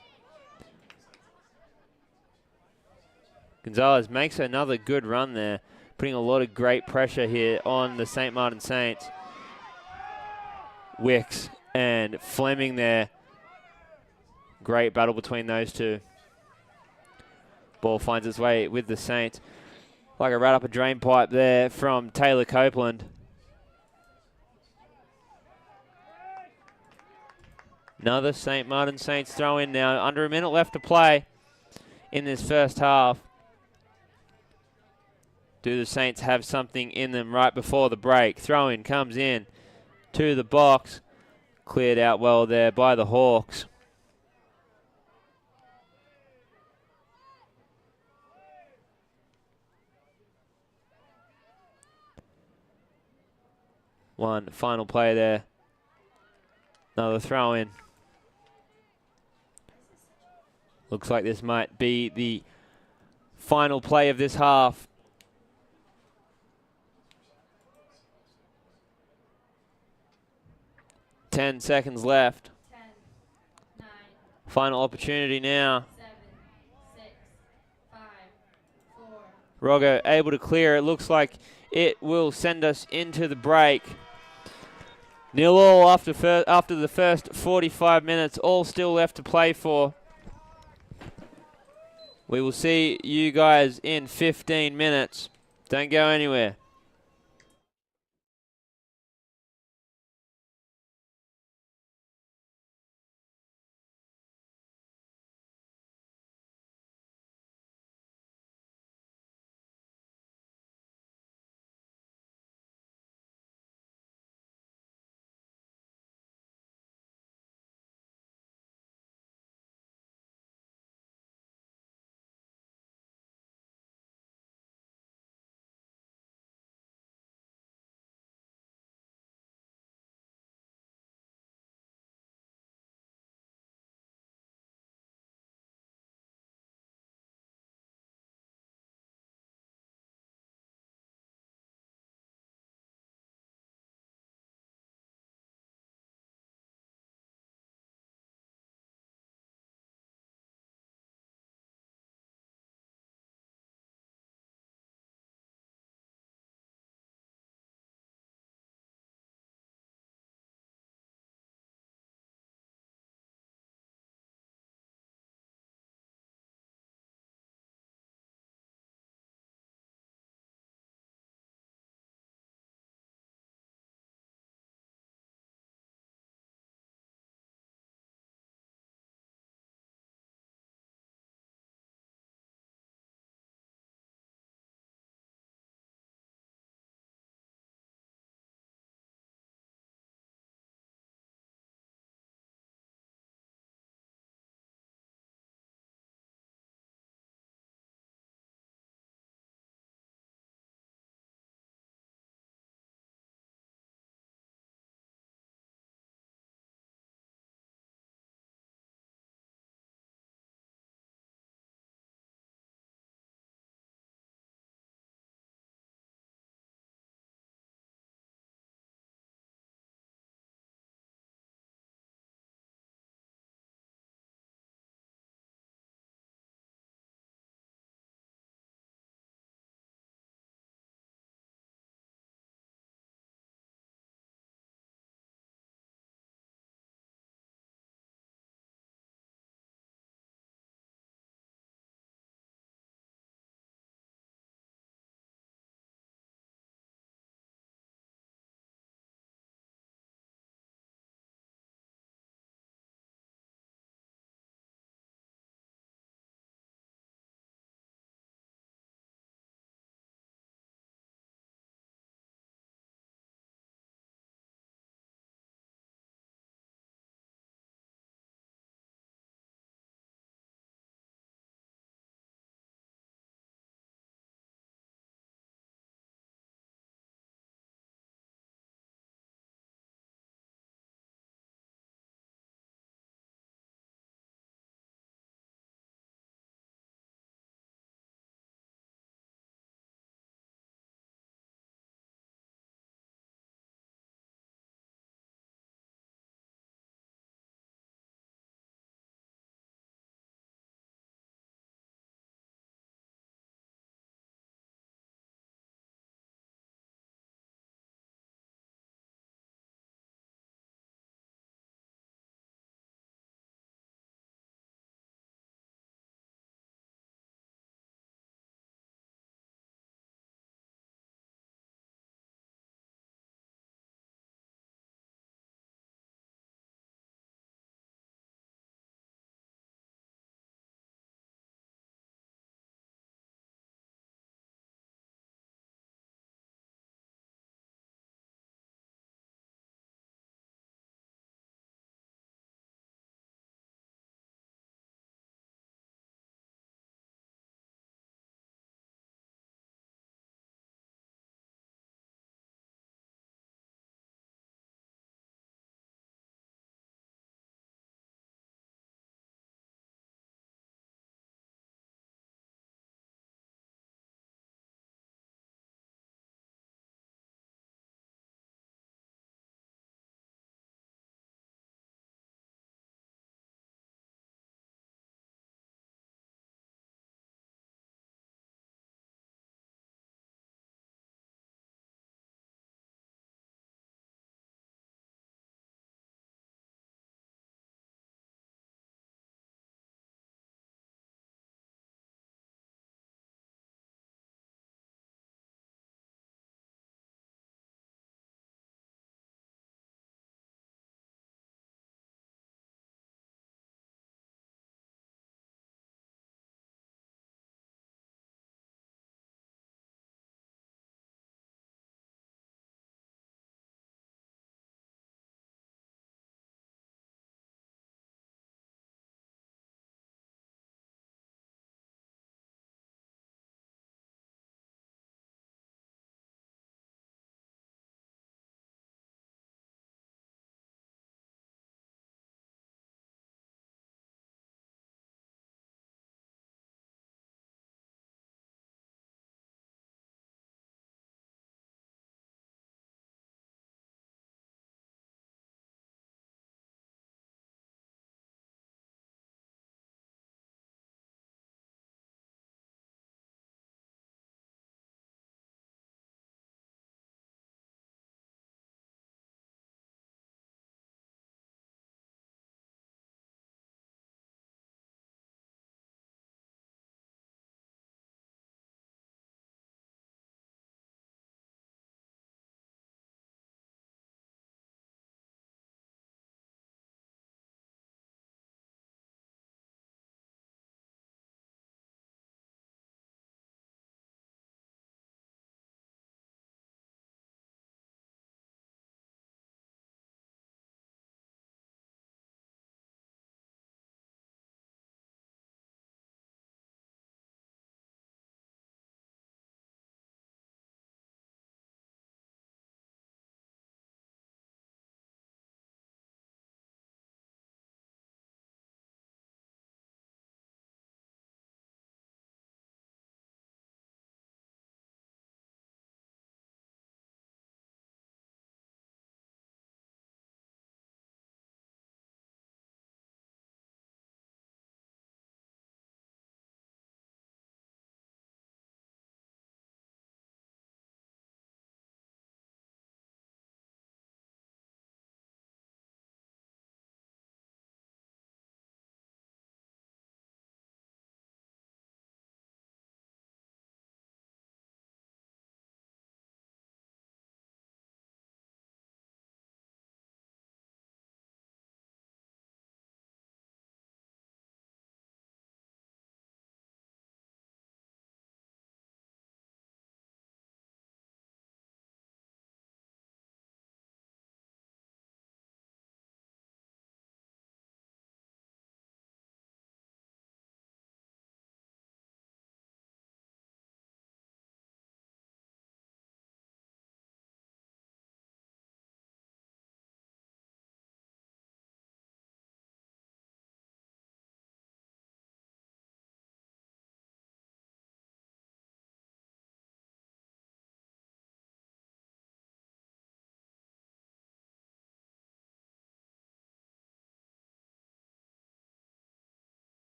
Gonzalez makes another good run there, putting a lot of great pressure here on the St. Martin Saints. Wicks and Fleming there. Great battle between those two. Ball finds its way with the Saints. Like a rat up a drain pipe there from Taylor Copeland. Another St. Martin Saints throw in now. Under a minute left to play in this first half. Do the Saints have something in them right before the break? Throw in comes in to the box. Cleared out well there by the Hawks. One final play there. Another throw in. Looks like this might be the final play of this half. Ten seconds left. 10, 9, Final opportunity now. 7, 6, 5, 4. Roggo able to clear. It looks like it will send us into the break. 0-0 after the first 45 minutes. All still left to play for. We will see you guys in 15 minutes. Don't go anywhere.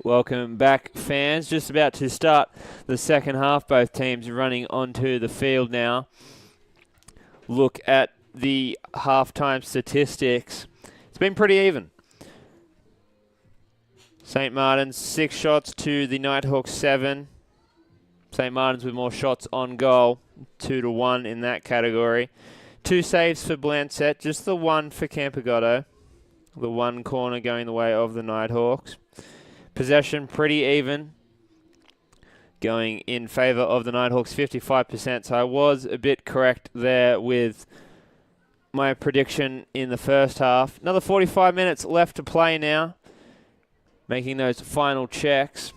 Welcome back, fans. Just about to start the second half. Both teams running onto the field now. Look at the halftime statistics. It's been pretty even. St. Martin's 6 shots to the Nighthawks 7. St. Martin's with more shots on goal, 2-1 in that category. 2 saves for Blancett, just the 1 for Campogoto. The 1 corner going the way of the Nighthawks. Possession pretty even, going in favour of the Nighthawks, 55%. So I was a bit correct there with my prediction in the first half. Another 45 minutes left to play now, making those final checks.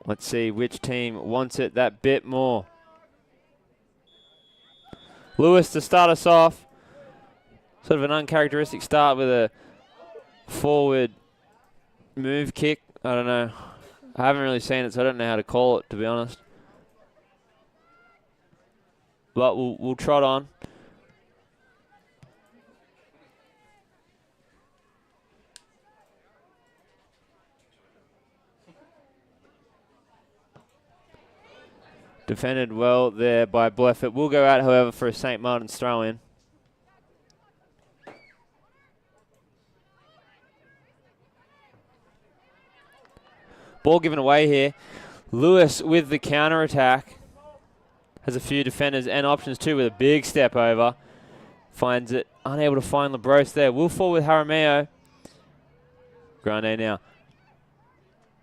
Let's see which team wants it that bit more. Lewis to start us off. Sort of an uncharacteristic start with a forward move kick. I don't know. I haven't really seen it, so I don't know how to call it, to be honest. But we'll trot on. Defended well there by Bleffett. We'll go out, however, for a St. Martin's throw-in. Ball given away here. Lewis with the counter-attack. Has a few defenders and options too with a big step over. Finds it. Unable to find LeBros there. Will fall with Jaramillo. Grande now.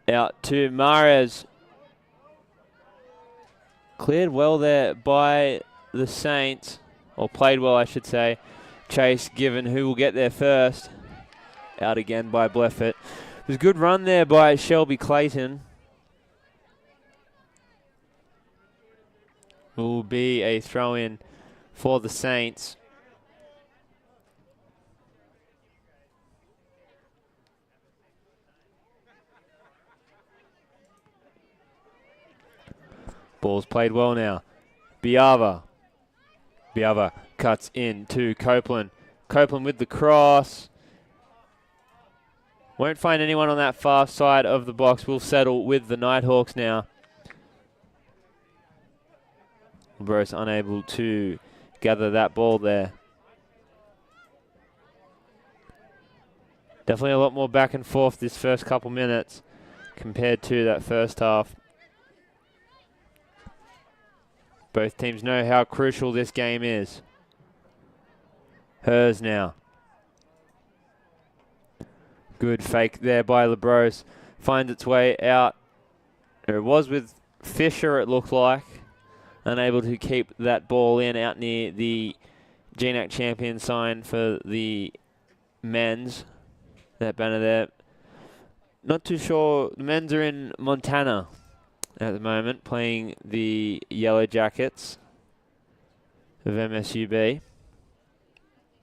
Out to Mares. Cleared well there by the Saints. Or played well, I should say. Chase given who will get there first. Out again by Bleffett. It was a good run there by Shelby Clayton. Will be a throw-in for the Saints. Ball's played well now. Biava. Biava cuts in to Copeland. Copeland with the cross. Won't find anyone on that far side of the box. We'll settle with the Nighthawks now. Bruce unable to gather that ball there. Definitely a lot more back and forth this first couple minutes compared to that first half. Both teams know how crucial this game is. Hers now. Good fake there by LeBros. Finds its way out. It was with Fisher, it looked like. Unable to keep that ball in out near the GNAC champion sign for the men's. That banner there. Not too sure. The men's are in Montana at the moment, playing the Yellow Jackets of MSUB.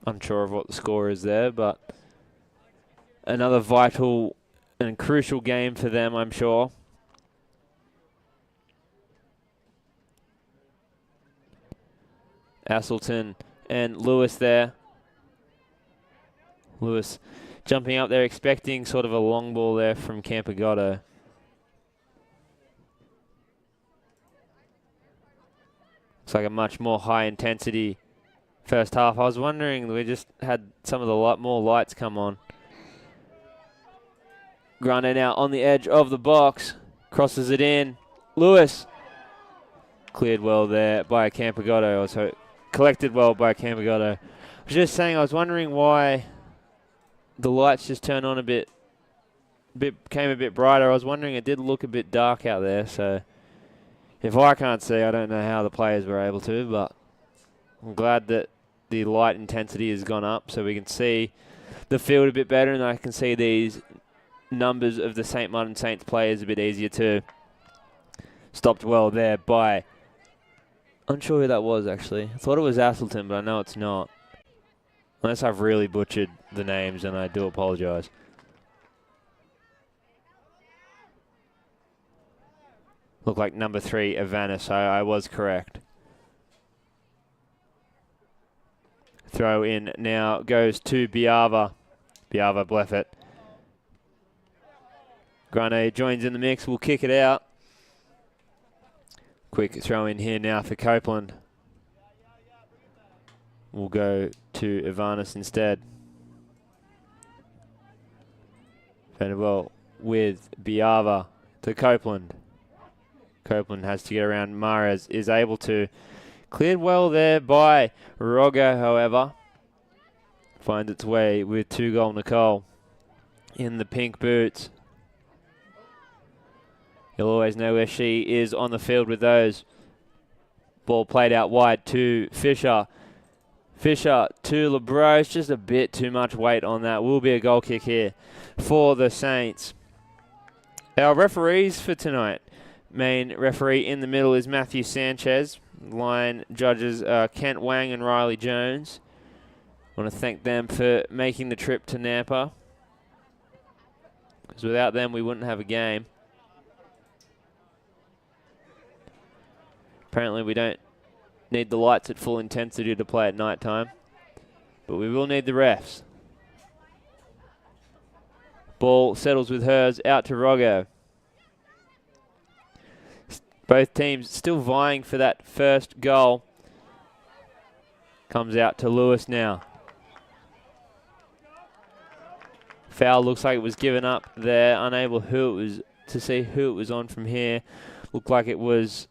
Unsure of what the score is there, but another vital and crucial game for them, I'm sure. Asselton and Lewis there. Lewis jumping up there, expecting sort of a long ball there from Campogoto. Looks like a much more high intensity first half. I was wondering, we just had some of the more lights come on. Grande now on the edge of the box. Crosses it in. Lewis. Cleared well there by Campogoto. Also collected well by Campogoto. I was just saying, I was wondering why the lights just turned on a bit, became a bit brighter. I was wondering, it did look a bit dark out there. So if I can't see, I don't know how the players were able to, but I'm glad that the light intensity has gone up so we can see the field a bit better, and I can see these numbers of the St. Martin Saints players a bit easier too. Stopped well there by, unsure who that was actually. I thought it was Asselton, but I know it's not. Unless I've really butchered the names, and I do apologise. Looked like number 3, Avanis, so I was correct. Throw in now goes to Biava. Biava Bleffett. Grane joins in the mix. We'll kick it out. Quick throw in here now for Copeland. We'll go to Ivanis instead. Vanderbilt with Biava to Copeland. Copeland has to get around. Mares is able to. Cleared well there by Roggo, however. Finds its way with 2-goal Nicole in the pink boots. You'll always know where she is on the field with those. Ball played out wide to Fisher. Fisher to LeBros. Just a bit too much weight on that. Will be a goal kick here for the Saints. Our referees for tonight. Main referee in the middle is Matthew Sanchez. Line judges Kent Wang and Riley Jones. I want to thank them for making the trip to Nampa, because without them we wouldn't have a game. Apparently we don't need the lights at full intensity to play at night time, but we will need the refs. Ball settles with hers out to Roggo. Both teams still vying for that first goal. Comes out to Lewis now. Foul looks like it was given up there. Unable to see who it was on from here. Looked like it was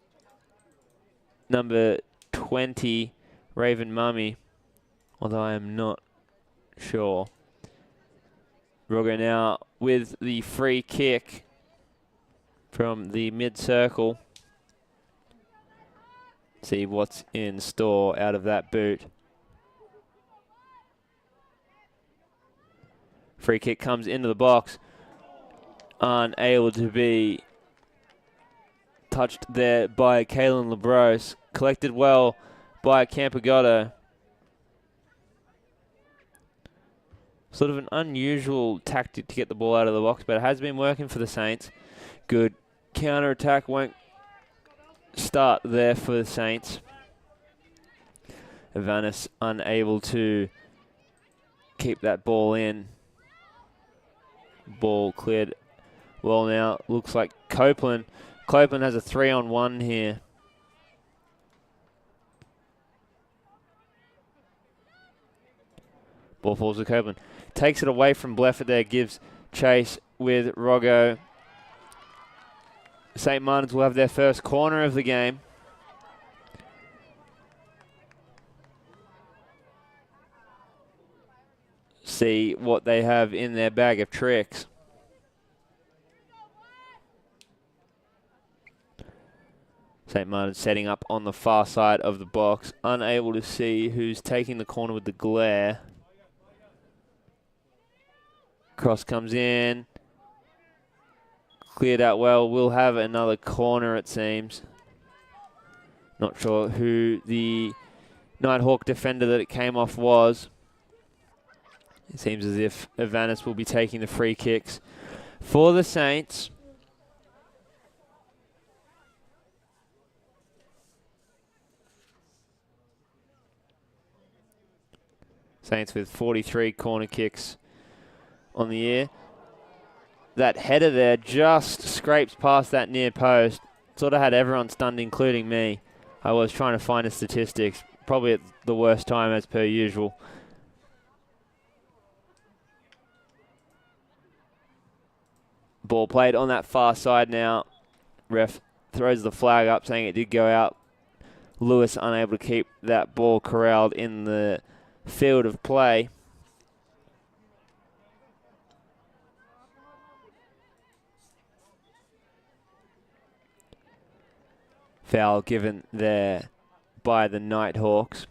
number 20, Raven Mummy, although I am not sure. Roggo now with the free kick from the mid-circle. See what's in store out of that boot. Free kick comes into the box. Unable to be touched there by Kaylin LeBros. Collected well by Campagotto. Sort of an unusual tactic to get the ball out of the box, but it has been working for the Saints. Good counter-attack, won't start there for the Saints. Ivanis unable to keep that ball in. Ball cleared well now. Looks like Copeland. Copeland has a 3-on-1 here. Ball falls to Copeland. Takes it away from Bleffett there. Gives chase with Roggo. St. Martin's will have their first corner of the game. See what they have in their bag of tricks. St. Martin's setting up on the far side of the box. Unable to see who's taking the corner with the glare. Cross comes in. Cleared out well. We'll have another corner, it seems. Not sure who the Nighthawk defender that it came off was. It seems as if Ivanis will be taking the free kicks for the Saints. Saints with 43 corner kicks on the year. That header there just scrapes past that near post. Sort of had everyone stunned, including me. I was trying to find the statistics, probably at the worst time as per usual. Ball played on that far side now. Ref throws the flag up saying it did go out. Lewis unable to keep that ball corralled in the field of play. Foul given there by the Nighthawks.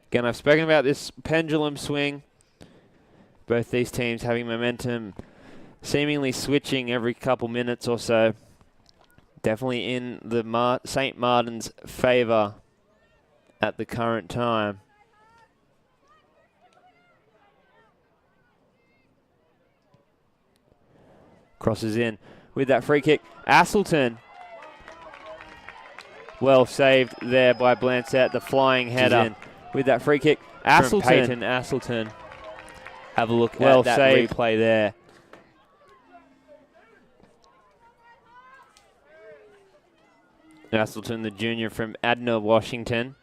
Again, I've spoken about this pendulum swing. Both these teams having momentum, seemingly switching every couple minutes or so. Definitely in the St. Martin's favour at the current time. Crosses in with that free kick. Asselton. Well saved there by Blanchett, the flying header. with that free kick. From Asselton. Peyton Asselton. Have a look Well at that saved. replay there. Asselton, the junior from Adna, Washington.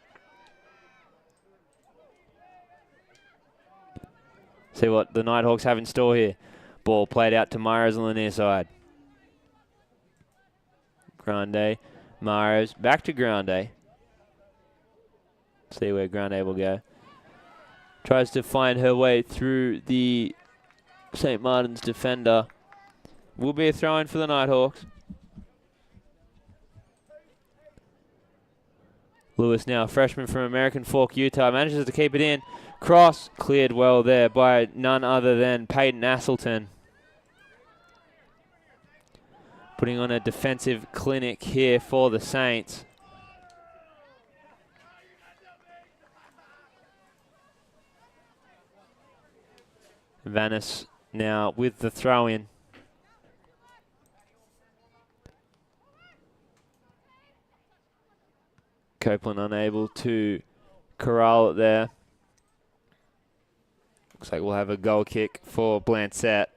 See what the Nighthawks have in store here. Ball played out to Myers on the near side. Grande, Myers, back to Grande. See where Grande will go. Tries to find her way through the St. Martin's defender. Will be a throw-in for the Nighthawks. Lewis now, freshman from American Fork, Utah, manages to keep it in. Cross cleared well there by none other than Peyton Asselton. Putting on a defensive clinic here for the Saints. Vanis now with the throw-in. Copeland unable to corral it there. Looks like we'll have a goal kick for Blancett.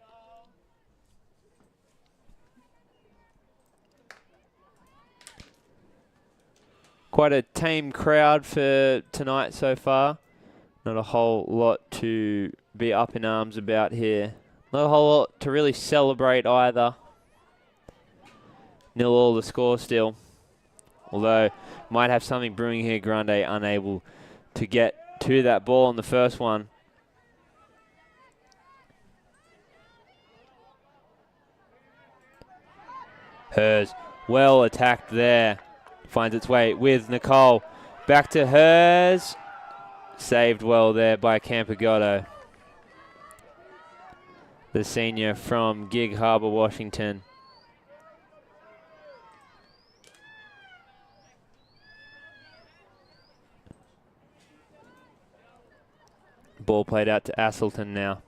Quite a tame crowd for tonight so far. Not a whole lot to be up in arms about here. Not a whole lot to really celebrate either. 0-0 the score still. Although, might have something brewing here. Grande unable to get to that ball on the first one. Hers, well attacked there. Finds its way with Nicole. Back to Hers. Saved well there by Campagotto, the senior from Gig Harbor, Washington. Ball played out to Asselton now.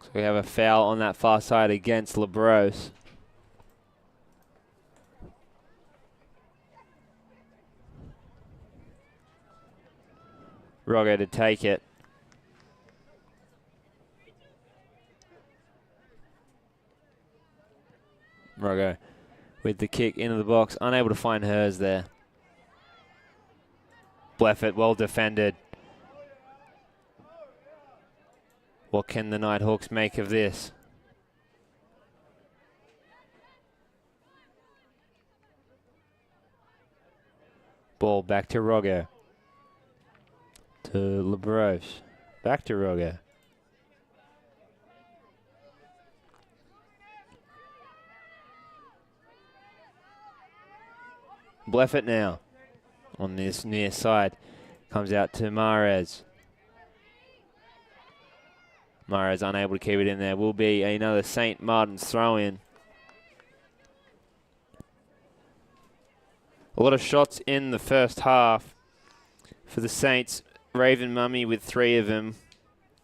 So we have a foul on that far side against LaBrose. Roggo to take it. Roggo with the kick into the box, unable to find Hers there. Bleffett, well defended. What can the Nighthawks make of this? Ball back to Roggo. To LaBroche. Back to Roggo. Bleffett now on this near side. Comes out to Mahrez. Mahrez unable to keep it in there. Will be another St. Martin's throw-in. A lot of shots in the first half for the Saints. Raven Mummy with 3 of them.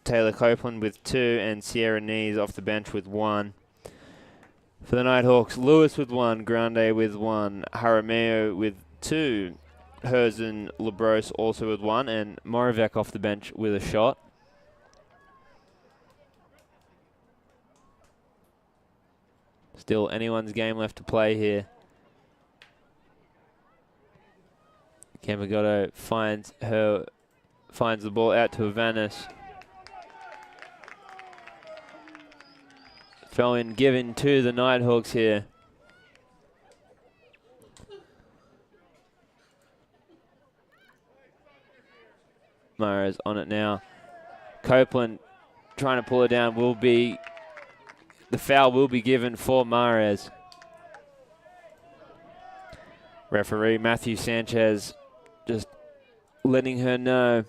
Taylor Copeland with 2. And Sierra Nees off the bench with 1. For the Nighthawks, Lewis with 1. Grande with 1. Jaramillo with 2. Herzen Labros also with 1. And Moravec off the bench with a shot. Still anyone's game left to play here. Campagotto finds the ball out to Avanis. Throw in given to the Nighthawks here. Mahrez on it now. Copeland trying to pull it down. The foul will be given for Mahrez. Referee Matthew Sanchez just letting her know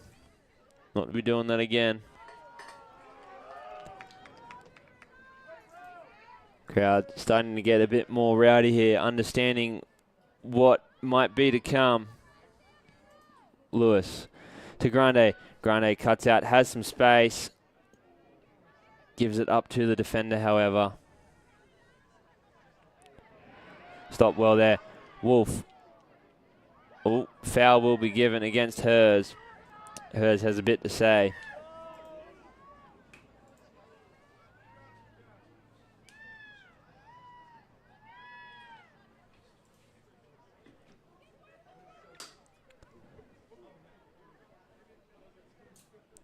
not to be doing that again. Crowd starting to get a bit more rowdy here, understanding what might be to come. Lewis to Grande. Grande cuts out, has some space. Gives it up to the defender, however. Stop well there. Wolf. Oh, foul will be given against Hers. Hers has a bit to say.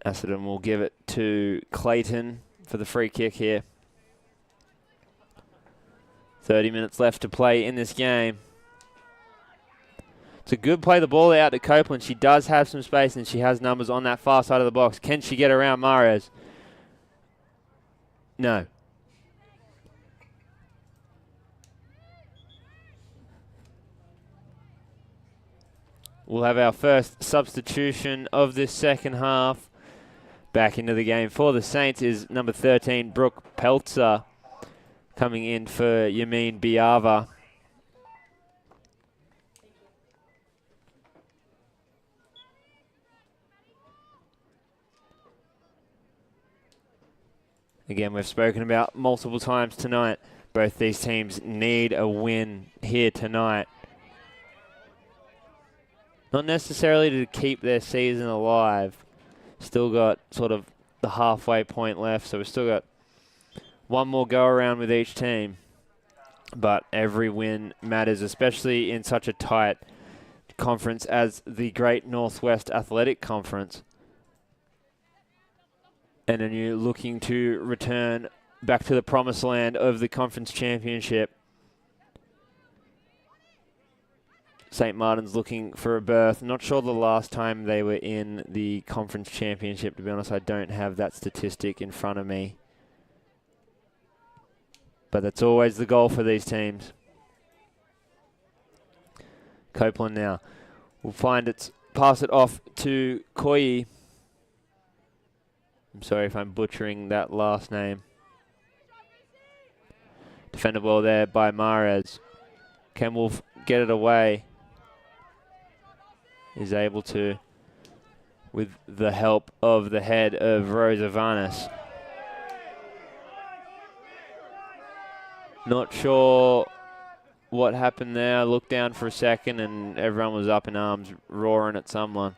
Essendon will give it to Clayton for the free kick here. 30 minutes left to play in this game. It's a good play the ball out to Copeland. She does have some space and she has numbers on that far side of the box. Can she get around Mares? No. We'll have our first substitution of this second half. Back into the game for the Saints is number 13, Brooke Peltzer, coming in for Yamin Biava. Again, we've spoken about multiple times tonight. Both these teams need a win here tonight. Not necessarily to keep their season alive. Still got sort of the halfway point left, so we've still got one more go around with each team. But every win matters, especially in such a tight conference as the Great Northwest Athletic Conference. NNU looking to return back to the promised land of the conference championship. St. Martin's looking for a berth. Not sure the last time they were in the conference championship, to be honest. I don't have that statistic in front of me. But that's always the goal for these teams. Copeland now will pass it off to Koyi. I'm sorry if I'm butchering that last name. Defended well there by Mares. Can Wolf get it away? Is able to, with the help of the head of Rosa Varnes. Not sure what happened there. I looked down for a second and everyone was up in arms roaring at someone.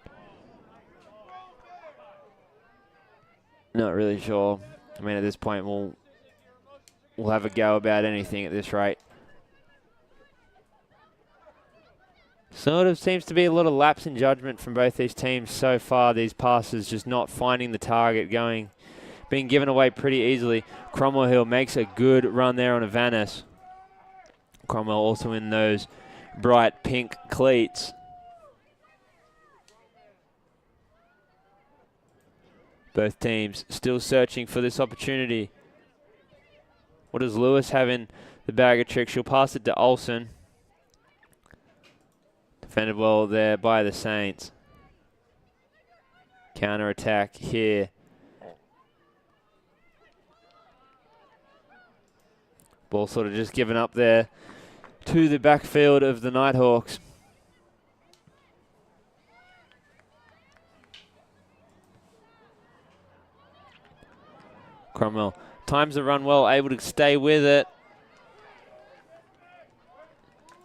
Not really sure. I mean, at this point, we'll have a go about anything at this rate. Sort of seems to be a lot of lapse in judgment from both these teams so far. These passes just not finding the target, being given away pretty easily. Cromwell Hill makes a good run there on Avanis. Cromwell also in those bright pink cleats. Both teams still searching for this opportunity. What does Lewis have in the bag of tricks? She'll pass it to Olsen. Defended well there by the Saints. Counter attack here. Ball sort of just given up there to the backfield of the Nighthawks. Cromwell times the run well, able to stay with it.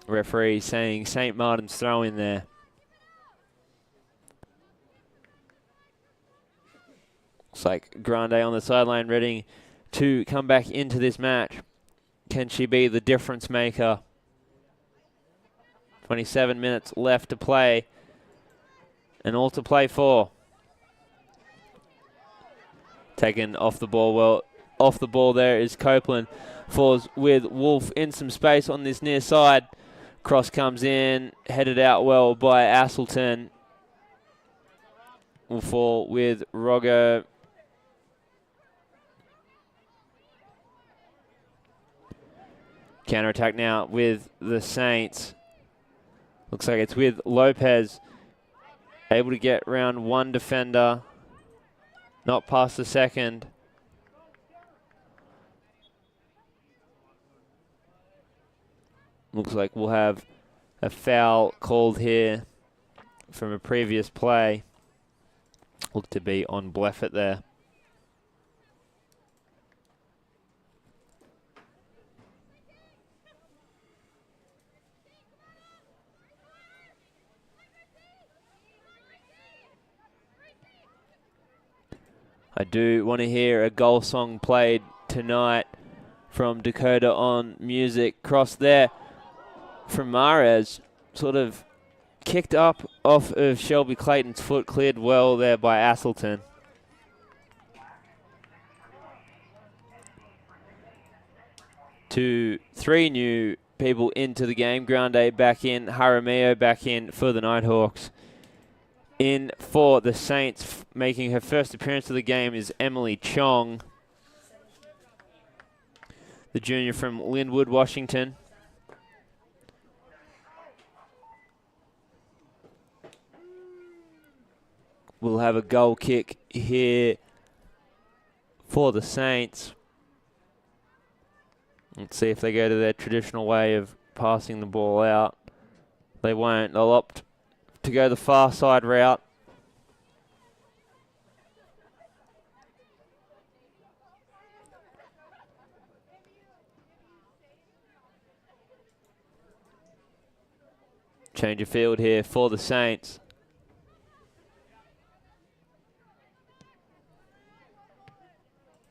Referee saying St. Martin's throw in there. Looks like Grande on the sideline ready to come back into this match. Can she be the difference maker? 27 minutes left to play and all to play for. Taken off the ball well. Off the ball there is Copeland. Falls with Wolf in some space on this near side. Cross comes in, headed out well by Asselton. Will fall with Roggo. Counter-attack now with the Saints. Looks like it's with Lopez. Able to get round one defender. Not past the second. Looks like we'll have a foul called here from a previous play. Looked to be on Bleffett there. I do want to hear a goal song played tonight from Dakota on Music. Cross there from Mares, sort of kicked up off of Shelby Clayton's foot, cleared well there by Asselton. Three new people into the game. Grande back in, Jaramillo back in for the Nighthawks. In for the Saints, making her first appearance of the game, is Emily Chong, the junior from Linwood, Washington. We'll have a goal kick here for the Saints. Let's see if they go to their traditional way of passing the ball out. They won't. They'll opt to go the far side route. Change of field here for the Saints.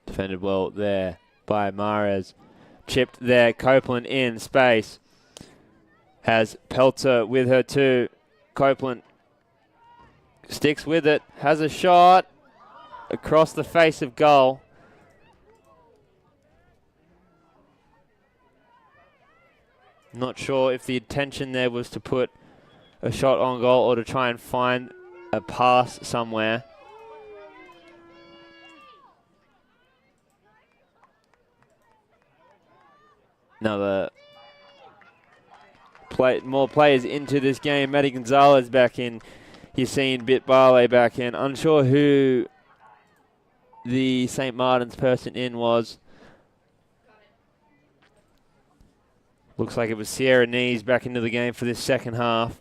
Defended well there by Mares. Chipped there, Copeland in space. Has Pelter with her too. Copeland sticks with it, has a shot across the face of goal. Not sure if the intention there was to put a shot on goal or to try and find a pass somewhere. Another more players into this game. Maddie Gonzalez back in. You're seeing Bit Barley back in. Unsure who the St. Martin's person in was. Looks like it was Sierra Knees back into the game for this second half.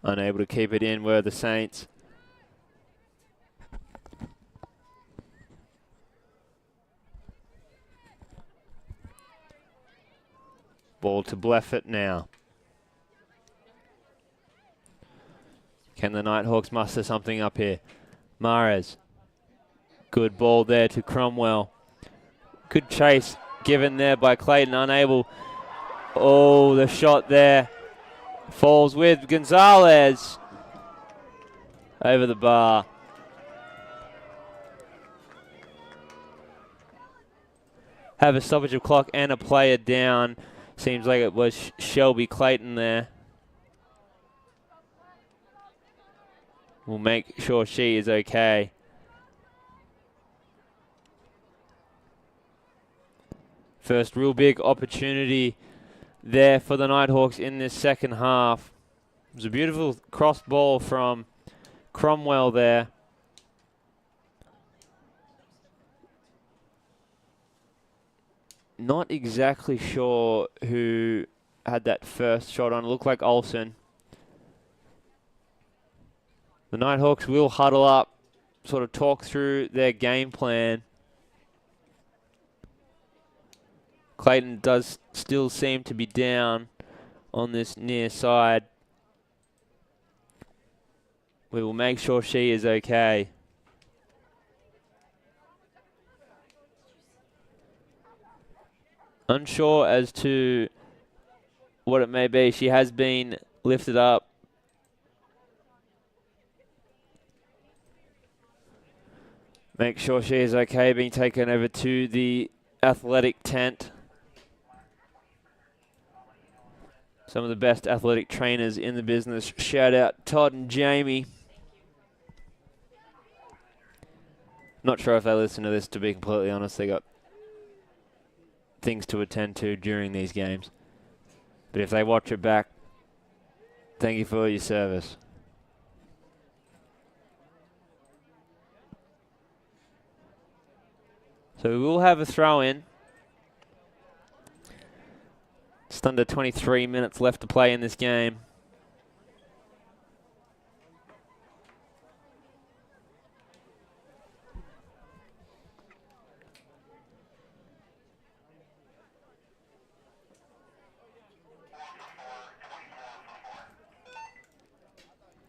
Unable to keep it in were the Saints. Ball to Bleffett now. Can the Nighthawks muster something up here? Mares. Good ball there to Cromwell. Good chase given there by Clayton. Unable. Oh, the shot there. Falls with Gonzalez. Over the bar. Have a stoppage of clock and a player down. Seems like it was Shelby Clayton there. We'll make sure she is okay. First real big opportunity there for the Nighthawks in this second half. It was a beautiful cross ball from Cromwell there. Not exactly sure who had that first shot on. It looked like Olsen. The Nighthawks will huddle up, sort of talk through their game plan. Clayton does still seem to be down on this near side. We will make sure she is okay. Unsure as to what it may be. She has been lifted up. Make sure she is okay, being taken over to the athletic tent. Some of the best athletic trainers in the business. Shout out Todd and Jamie. Not sure if they listen to this, to be completely honest. They got things to attend to during these games. But if they watch it back, thank you for your service. So we will have a throw in. Just under 23 minutes left to play in this game.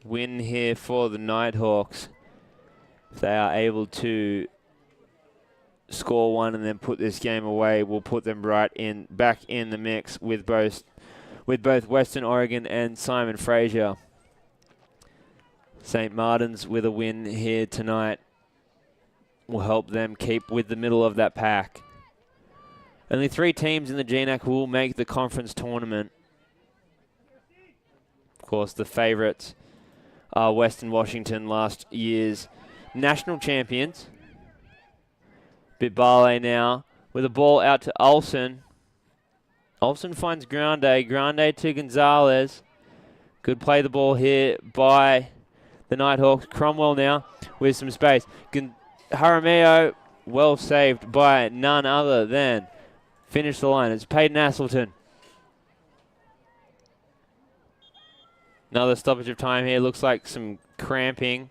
win here for the Nighthawks. If they are able to score one and then put this game away, will put them back in the mix with both Western Oregon and Simon Fraser. St. Martin's with a win here tonight will help them keep with the middle of that pack. Only 3 teams in the GNAC will make the conference tournament. Of course, the favourites are Western Washington, last year's national champions. Bitbale now with a ball out to Olsen. Olsen finds Grande. Grande to Gonzalez. Good play the ball here by the Nighthawks. Cromwell now with some space. Jaramillo, well saved by none other than finish the line. It's Peyton Asselton. Another stoppage of time here. Looks like some cramping.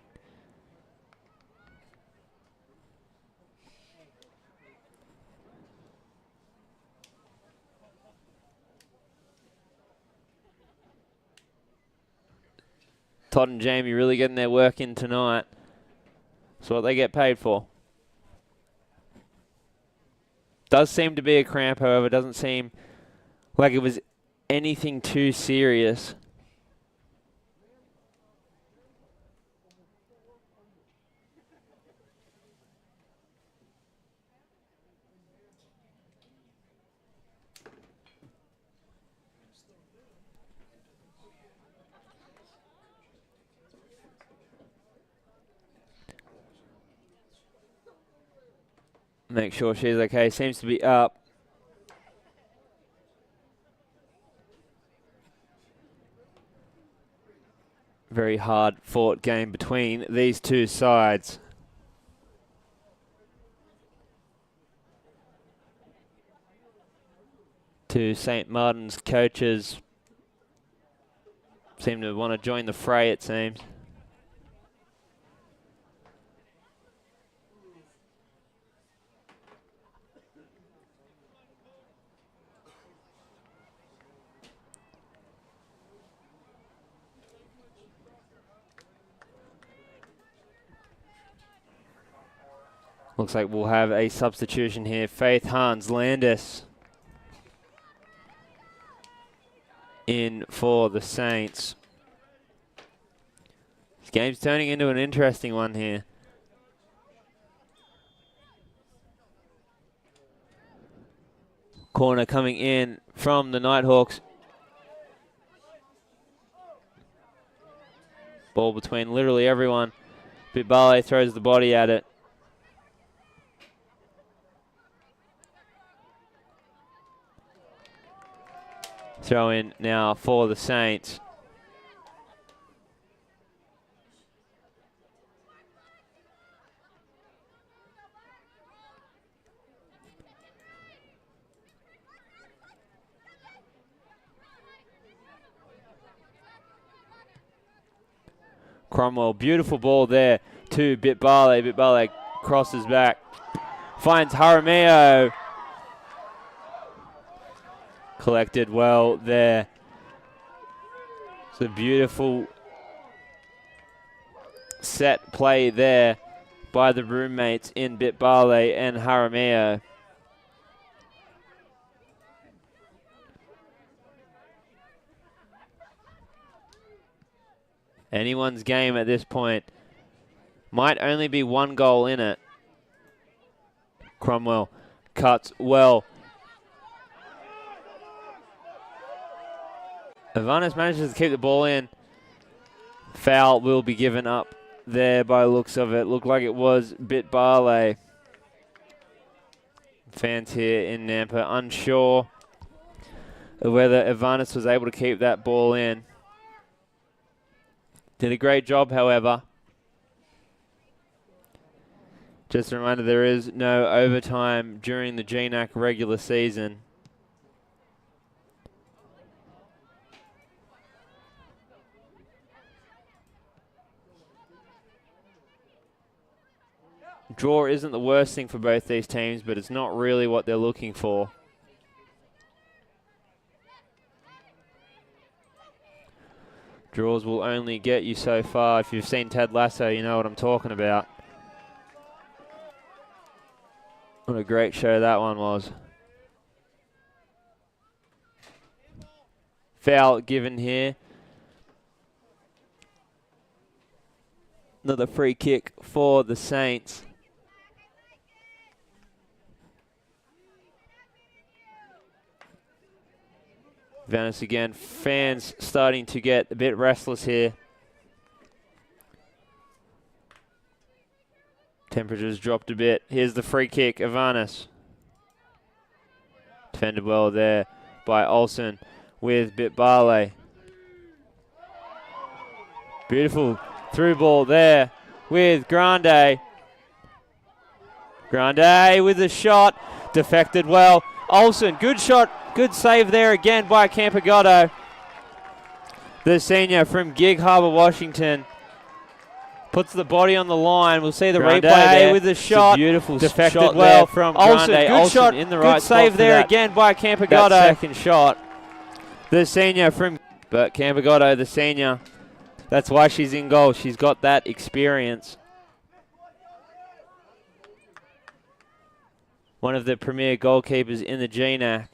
Todd and Jamie really getting their work in tonight. That's what they get paid for. Does seem to be a cramp, however. Doesn't seem like it was anything too serious. Make sure she's okay. Seems to be up. Very hard fought game between these two sides. Two St. Martin's coaches seem to want to join the fray, it seems. Looks like we'll have a substitution here. Faith Hans Landis in for the Saints. This game's turning into an interesting one here. Corner coming in from the Nighthawks. Ball between literally everyone. Bitbale throws the body at it. Throw in now for the Saints. Cromwell, beautiful ball there to Bitbale. Bitbale crosses back, finds Jaramillo. Collected well there. It's a beautiful set play there by the roommates in Bitbale and Jaramillo. Anyone's game at this point. Might only be one goal in it. Cromwell cuts well. Ivanis manages to keep the ball in. Foul will be given up there by looks of it. Looked like it was Bitbale. Fans here in Nampa unsure of whether Ivanis was able to keep that ball in. Did a great job, however. Just a reminder, there is no overtime during the GNAC regular season. Draw isn't the worst thing for both these teams, but it's not really what they're looking for. Draws will only get you so far. If you've seen Ted Lasso, you know what I'm talking about. What a great show that one was. Foul given here. Another free kick for the Saints. Venice again. Fans starting to get a bit restless here. Temperatures dropped a bit. Here's the free kick, Avanis. Defended well there by Olsen with Bitbale. Beautiful through ball there with Grande. Grande with a shot. Defected well. Olsen, good shot. Good save there again by Campagotto. The senior from Gig Harbor, Washington. Puts the body on the line. We'll see the Grande replay there with the It's a shot. beautiful Defected shot well there from Olsen. Grande. Good Olsen shot. in the Good right spot save for there that- again by that Campagotto. second shot. The senior from, but Campagotto, the senior. That's why she's in goal. She's got that experience. One of the premier goalkeepers in the GNAC.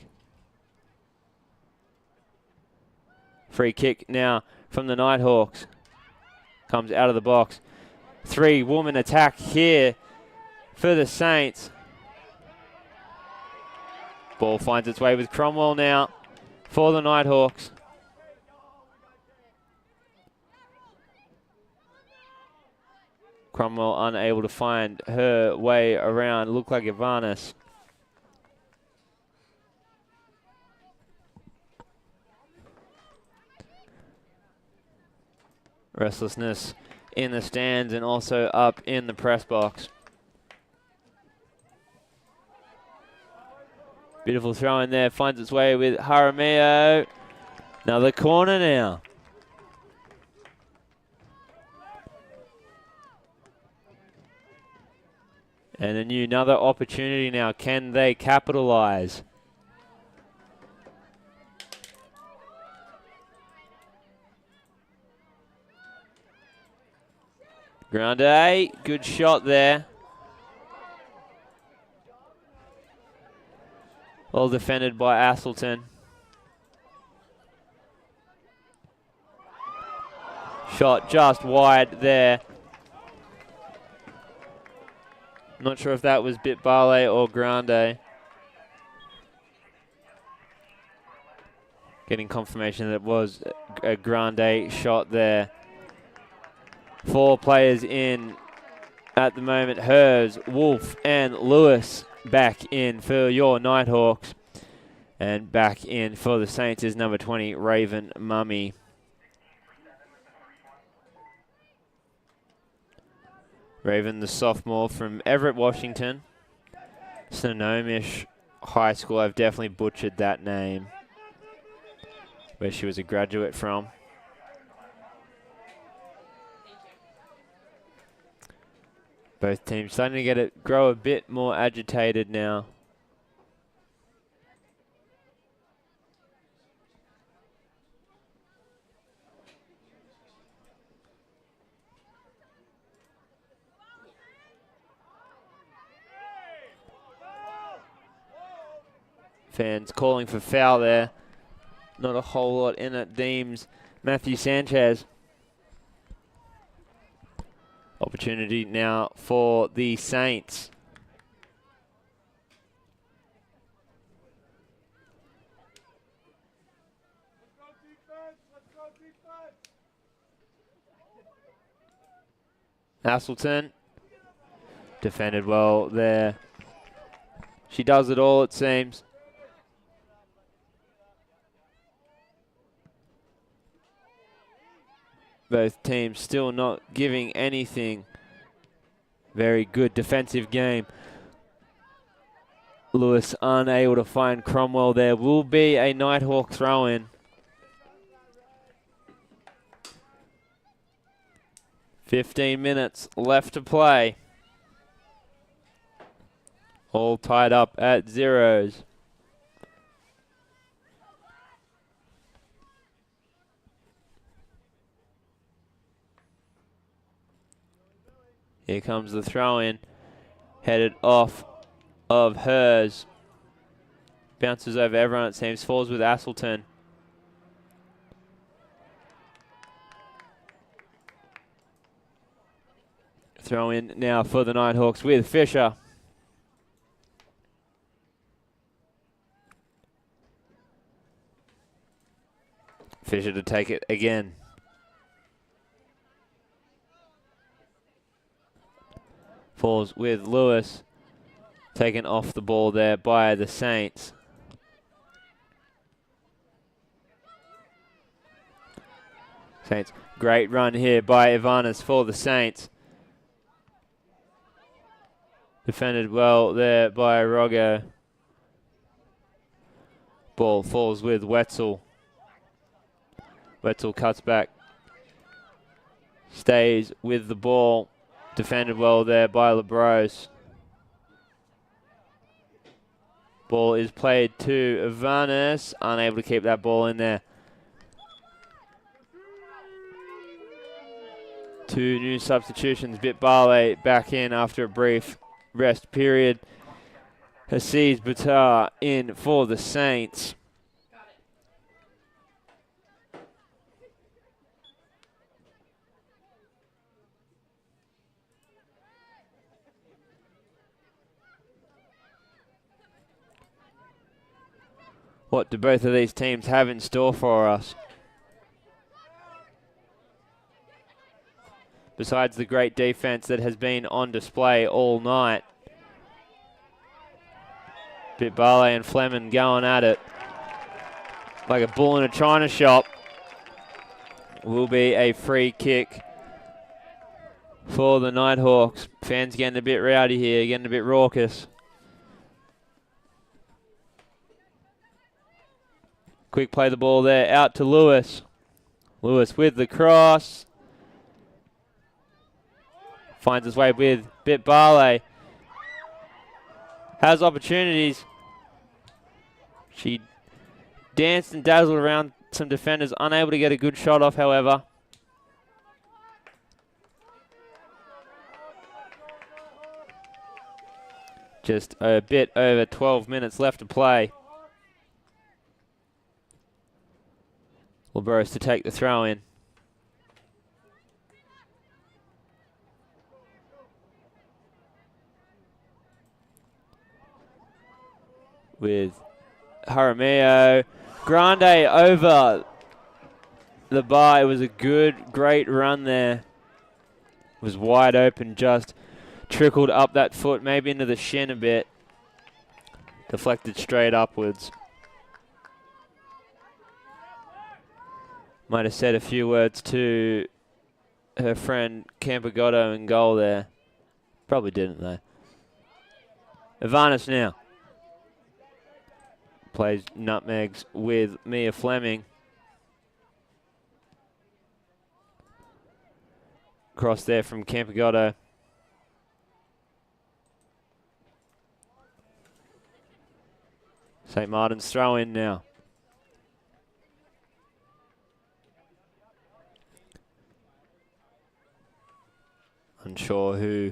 Free kick now from the Nighthawks. Comes out of the box. 3-woman attack here for the Saints. Ball finds its way with Cromwell now for the Nighthawks. Cromwell unable to find her way around. Looked like Ivanis. Restlessness in the stands and also up in the press box. Beautiful throw in there. Finds its way with Jaramillo. Another corner now. And another opportunity now. Can they capitalize? Grande, good shot there. Well defended by Asselton. Shot just wide there. Not sure if that was Bitbale or Grande. Getting confirmation that it was a Grande shot there. 4 players in at the moment. Hers, Wolf, and Lewis back in for your Nighthawks. And back in for the Saints is number 20, Raven Mummy. Raven, the sophomore from Everett, Washington. Snohomish High School. I've definitely butchered that name. Where she was a graduate from. Both teams starting to get it grow a bit more agitated now. Fans calling for foul there. Not a whole lot in it. Deems Matthew Sanchez. Opportunity now for the Saints. Hasselton defended well there. She does it all, it seems. Both teams still not giving anything. Very good defensive game. Lewis unable to find Cromwell. There will be a Nighthawk throw-in. 15 minutes left to play. All tied up at zeros. Here comes the throw in. Headed off of hers. Bounces over everyone, it seems. Falls with Asselton. Throw in now for the Nighthawks with Fisher. Fisher to take it again. Falls with Lewis. Taken off the ball there by the Saints. Saints, great run here by Ivanis for the Saints. Defended well there by Rogo. Ball falls with Wetzel. Wetzel cuts back. Stays with the ball. Defended well there by LeBrose. Ball is played to Ivanis. Unable to keep that ball in there. Two new substitutions. Bit Barley back in after a brief rest period. Hassiz Batar in for the Saints. What do both of these teams have in store for us? Besides the great defense that has been on display all night. Bit Barley and Fleming going at it like a bull in a china shop. Will be a free kick for the Nighthawks. Fans getting a bit rowdy here, getting a bit raucous. Quick play the ball there, out to Lewis. Lewis with the cross. Finds his way with Bit Barley. Has opportunities. She danced and dazzled around some defenders, unable to get a good shot off, however. Just a bit over 12 minutes left to play. LeBrose to take the throw in. With Jaramillo. Grande over the bar. It was a great run there. It was wide open, just trickled up that foot, maybe into the shin a bit. Deflected straight upwards. Might have said a few words to her friend Campagotto in goal there. Probably didn't though. Ivanis now. Plays nutmegs with Mia Fleming. Cross there from Campagotto. St. Martin's throw in now. Unsure who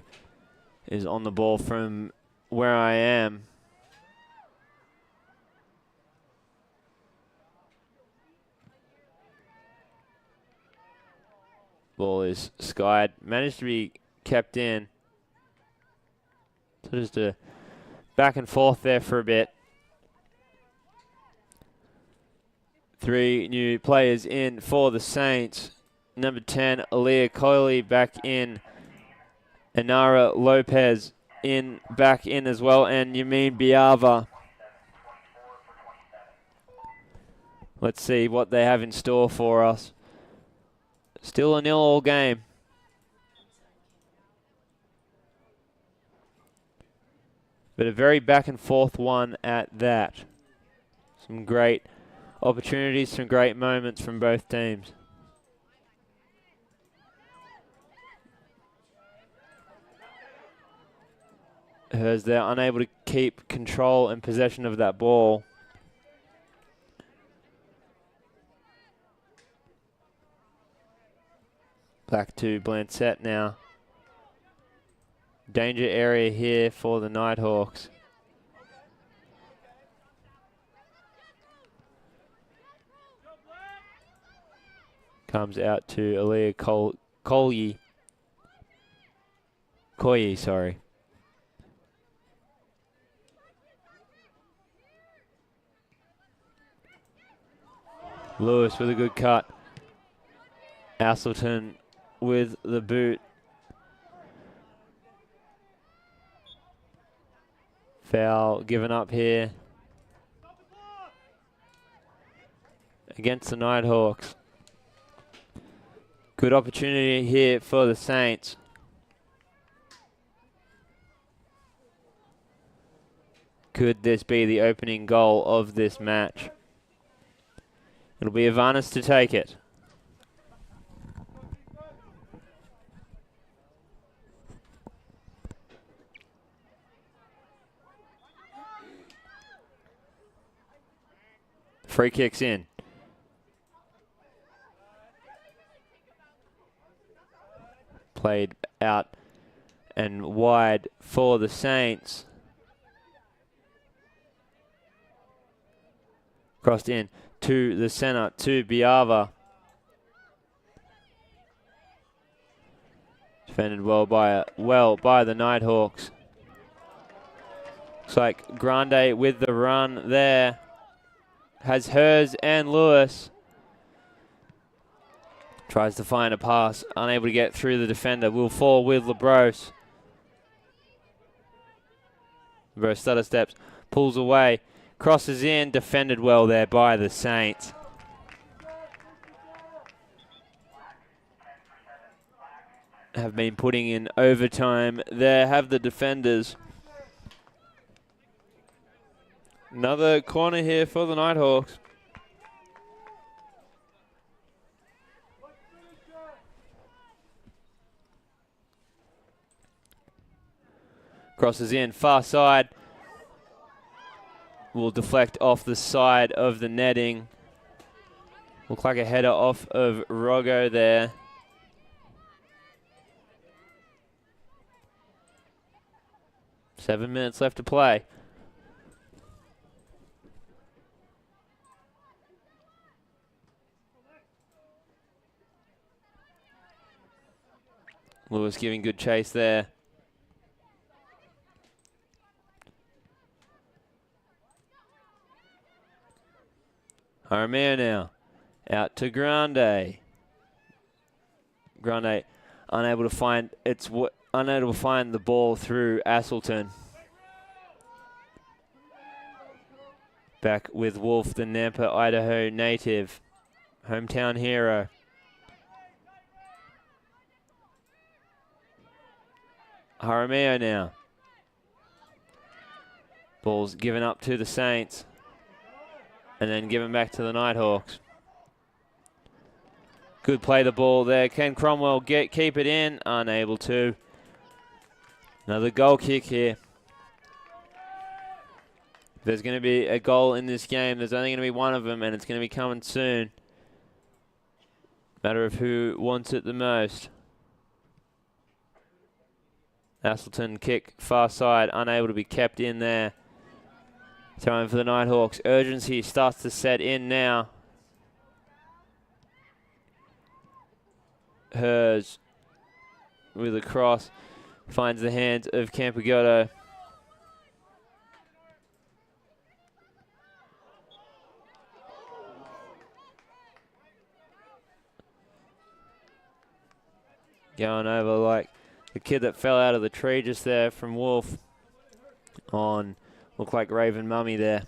is on the ball from where I am. Ball is skied. Managed to be kept in. So just a back and forth there for a bit. Three new players in for the Saints. Number 10, Aaliyah Coley back in. Inara Lopez back in as well, and Yamin Biava. Let's see what they have in store for us. Still a 0-all game. But a very back and forth one at that. Some great opportunities, some great moments from both teams. As they're unable to keep control and possession of that ball. Back to Blancett now. danger area here for the Nighthawks. Comes out to Aaliyah Koyi, sorry. Lewis with a good cut. Asselton with the boot. Foul given up here against the Nighthawks. Good opportunity here for the Saints. Could this be the opening goal of this match? It'll be Avanis to take it. Free kicks in. Played out and wide for the Saints. Crossed in to the center, to Biava. Defended well by the Nighthawks. Looks like Grande with the run there. Has hers and Lewis. Tries to find a pass, unable to get through the defender. Will fall with LeBros. LeBros stutter steps, pulls away, crosses in, defended well there by the Saints. Have been putting in overtime there, have the defenders. Another corner here for the Nighthawks. Crosses in, far side. Will deflect off the side of the netting. Look like a header off of Rogo there. Seven minutes left to play. Lewis giving good chase there. Armeo now, out to Grande. Grande unable to find the ball through Asselton. Back with Wolf, the Nampa, Idaho native, hometown hero. Jaramillo now. Ball's given up to the Saints. And then given back to the Nighthawks. Good play the ball there. Can Cromwell keep it in? Unable to. Another goal kick here. If there's going to be a goal in this game, there's only going to be one of them, and it's going to be coming soon. Matter of who wants it the most. Asselton kick far side, unable to be kept in there. Time for the Nighthawks. Urgency starts to set in now. Hers with a cross finds the hands of Campagotto. Going over like the kid that fell out of the tree just there from Wolf on. Look like Raven Mummy there.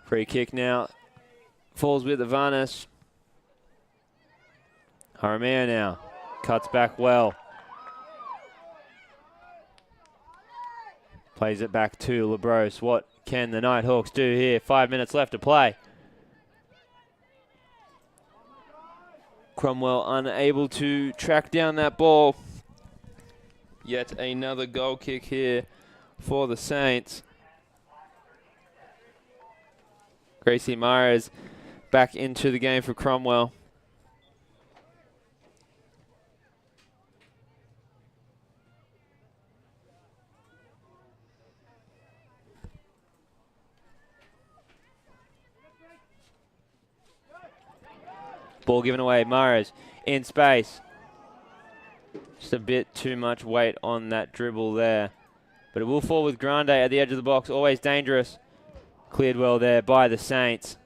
Free kick now. Falls with Avanis. Jaramillo now. Cuts back well. Plays it back to LeBros. What can the Nighthawks do here? 5 minutes left to play. Cromwell unable to track down that ball. Yet another goal kick here for the Saints. Gracie Myers back into the game for Cromwell. Ball given away, Myers in space. Just a bit too much weight on that dribble there. But it will fall with Grande at the edge of the box, always dangerous. Cleared well there by the Saints.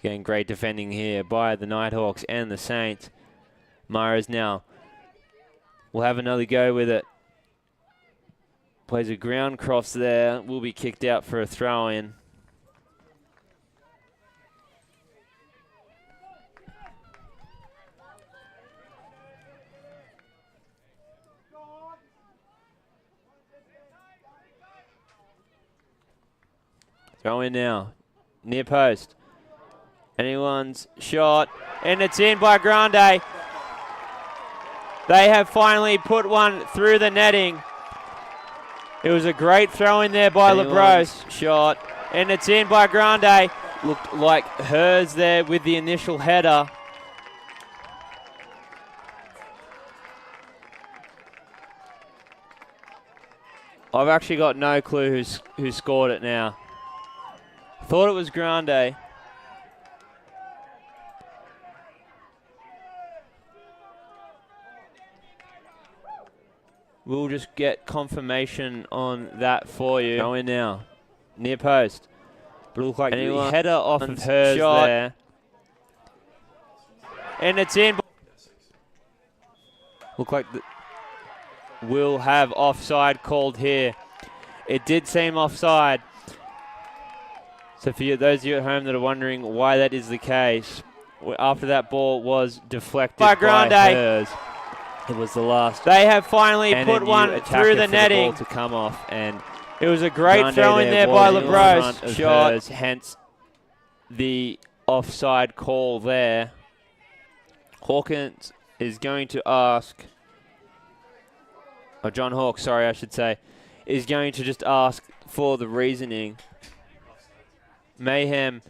Again, great defending here by the Nighthawks and the Saints. Myers now will have another go with it. Plays a ground cross there, will be kicked out for a throw-in. Throw in now, near post. Anyone's shot, and it's in by Grande. They have finally put one through the netting. It was a great throw in there by LeBros. Shot, and it's in by Grande. Looked like hers there with the initial header. I've actually got no clue who scored it now. Thought it was Grande. We'll just get confirmation on that for you. Go in now. Near post. But it looked like the header off of hers shot there. And it's in. Look like we'll have offside called here. It did seem offside. So for those of you at home that are wondering why that is the case, after that ball was deflected by hers, it was the last. They have finally put one through the netting. The ball to come off, and it was a great throw in there by LeBros. Shot, hers, hence the offside call there. Hawkins is going to ask, or John Hawke, sorry, I should say, is going to just ask for the reasoning. Mayhem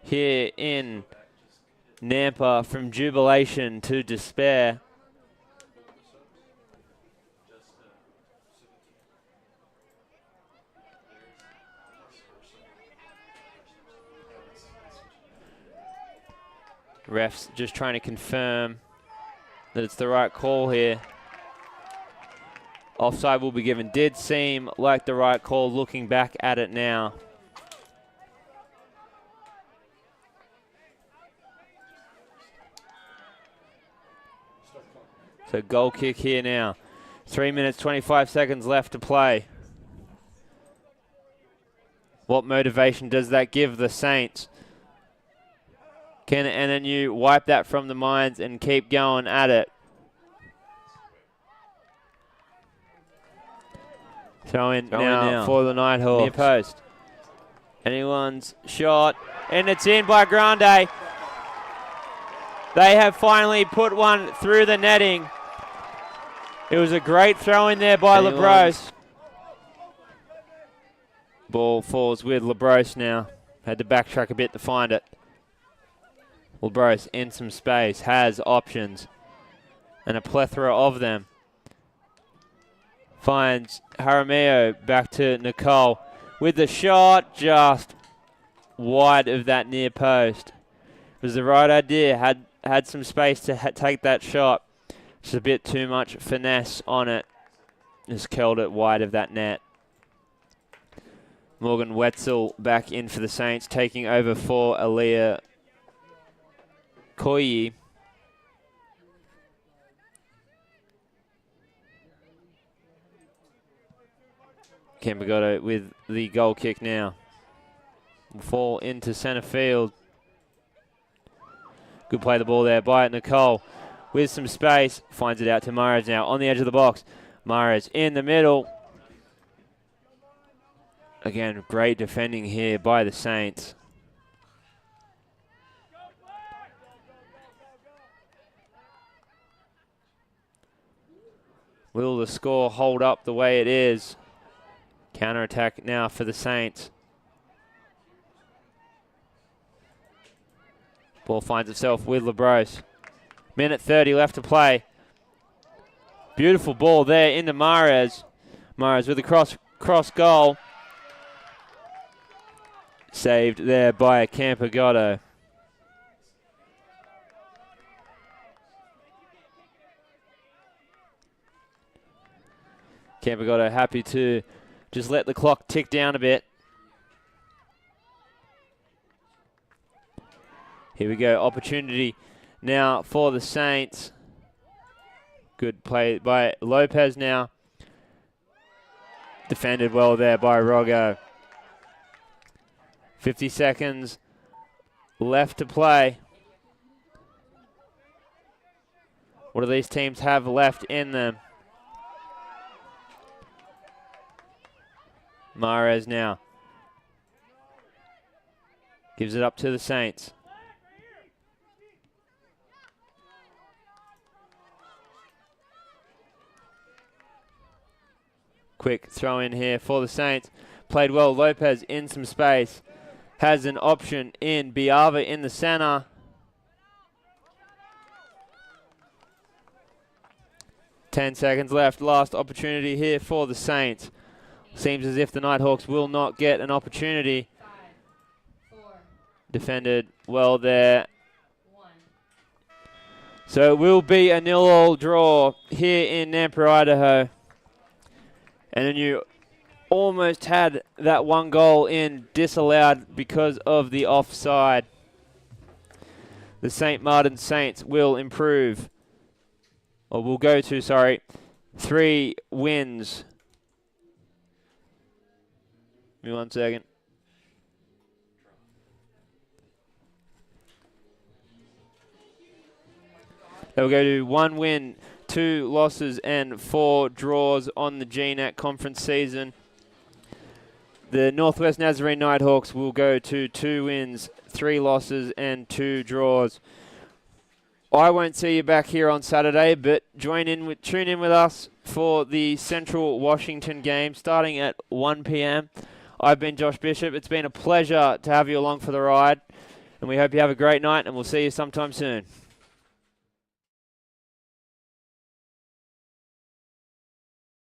here in Nampa, from jubilation to despair. Refs just trying to confirm that it's the right call here. Offside will be given. Did seem like the right call looking back at it now. So goal kick here now. 3 minutes, 25 seconds left to play. What motivation does that give the Saints? Can NNU wipe that from the minds and keep going at it? Throw in now for the Nighthawks. Near post. Anyone's shot, and it's in by Grande. They have finally put one through the netting. It was a great throw in there by LeBros. Ball falls with LeBros now. Had to backtrack a bit to find it. LeBros in some space, has options, and a plethora of them. Finds Jaramillo back to Nicole with the shot just wide of that near post. It was the right idea, had some space to take that shot. Just a bit too much finesse on it. Just curled it wide of that net. Morgan Wetzel back in for the Saints, taking over for Aaliyah Koyi. Cambagoto with the goal kick now. Will fall into centre field. Good play the ball there by Nicole. With some space, finds it out to Mahrez now on the edge of the box. Mahrez in the middle. Again, great defending here by the Saints. Will the score hold up the way it is? Counter-attack now for the Saints. Ball finds itself with LeBrose. Minute 30 left to play. Beautiful ball there into Mahrez. Mahrez with a cross goal. Saved there by Campagotto. Campagotto happy to just let the clock tick down a bit. Here we go, opportunity now for the Saints. Good play by Lopez now. Defended well there by Rogo. 50 seconds left to play. What do these teams have left in them? Mahrez now. Gives it up to the Saints. Quick throw in here for the Saints. Played well. Lopez in some space. Has an option in Biava in the center. Ten seconds left. Last opportunity here for the Saints. Seems as if the Nighthawks will not get an opportunity. 5, 4, Defended well there. 1. So it will be a 0-0 draw here in Nampa, Idaho. And then you almost had that one goal in disallowed because of the offside. The St. Martin Saints will improve, or will go to, 3 wins. Give me 1 second. They'll go to 1 win, 2 losses and 4 draws on the GNAC conference season. The Northwest Nazarene Nighthawks will go to 2 wins, 3 losses and 2 draws. I won't see you back here on Saturday, but tune in with us for the Central Washington game starting at 1 p.m. I've been Josh Bishop. It's been a pleasure to have you along for the ride, and we hope you have a great night, and we'll see you sometime soon.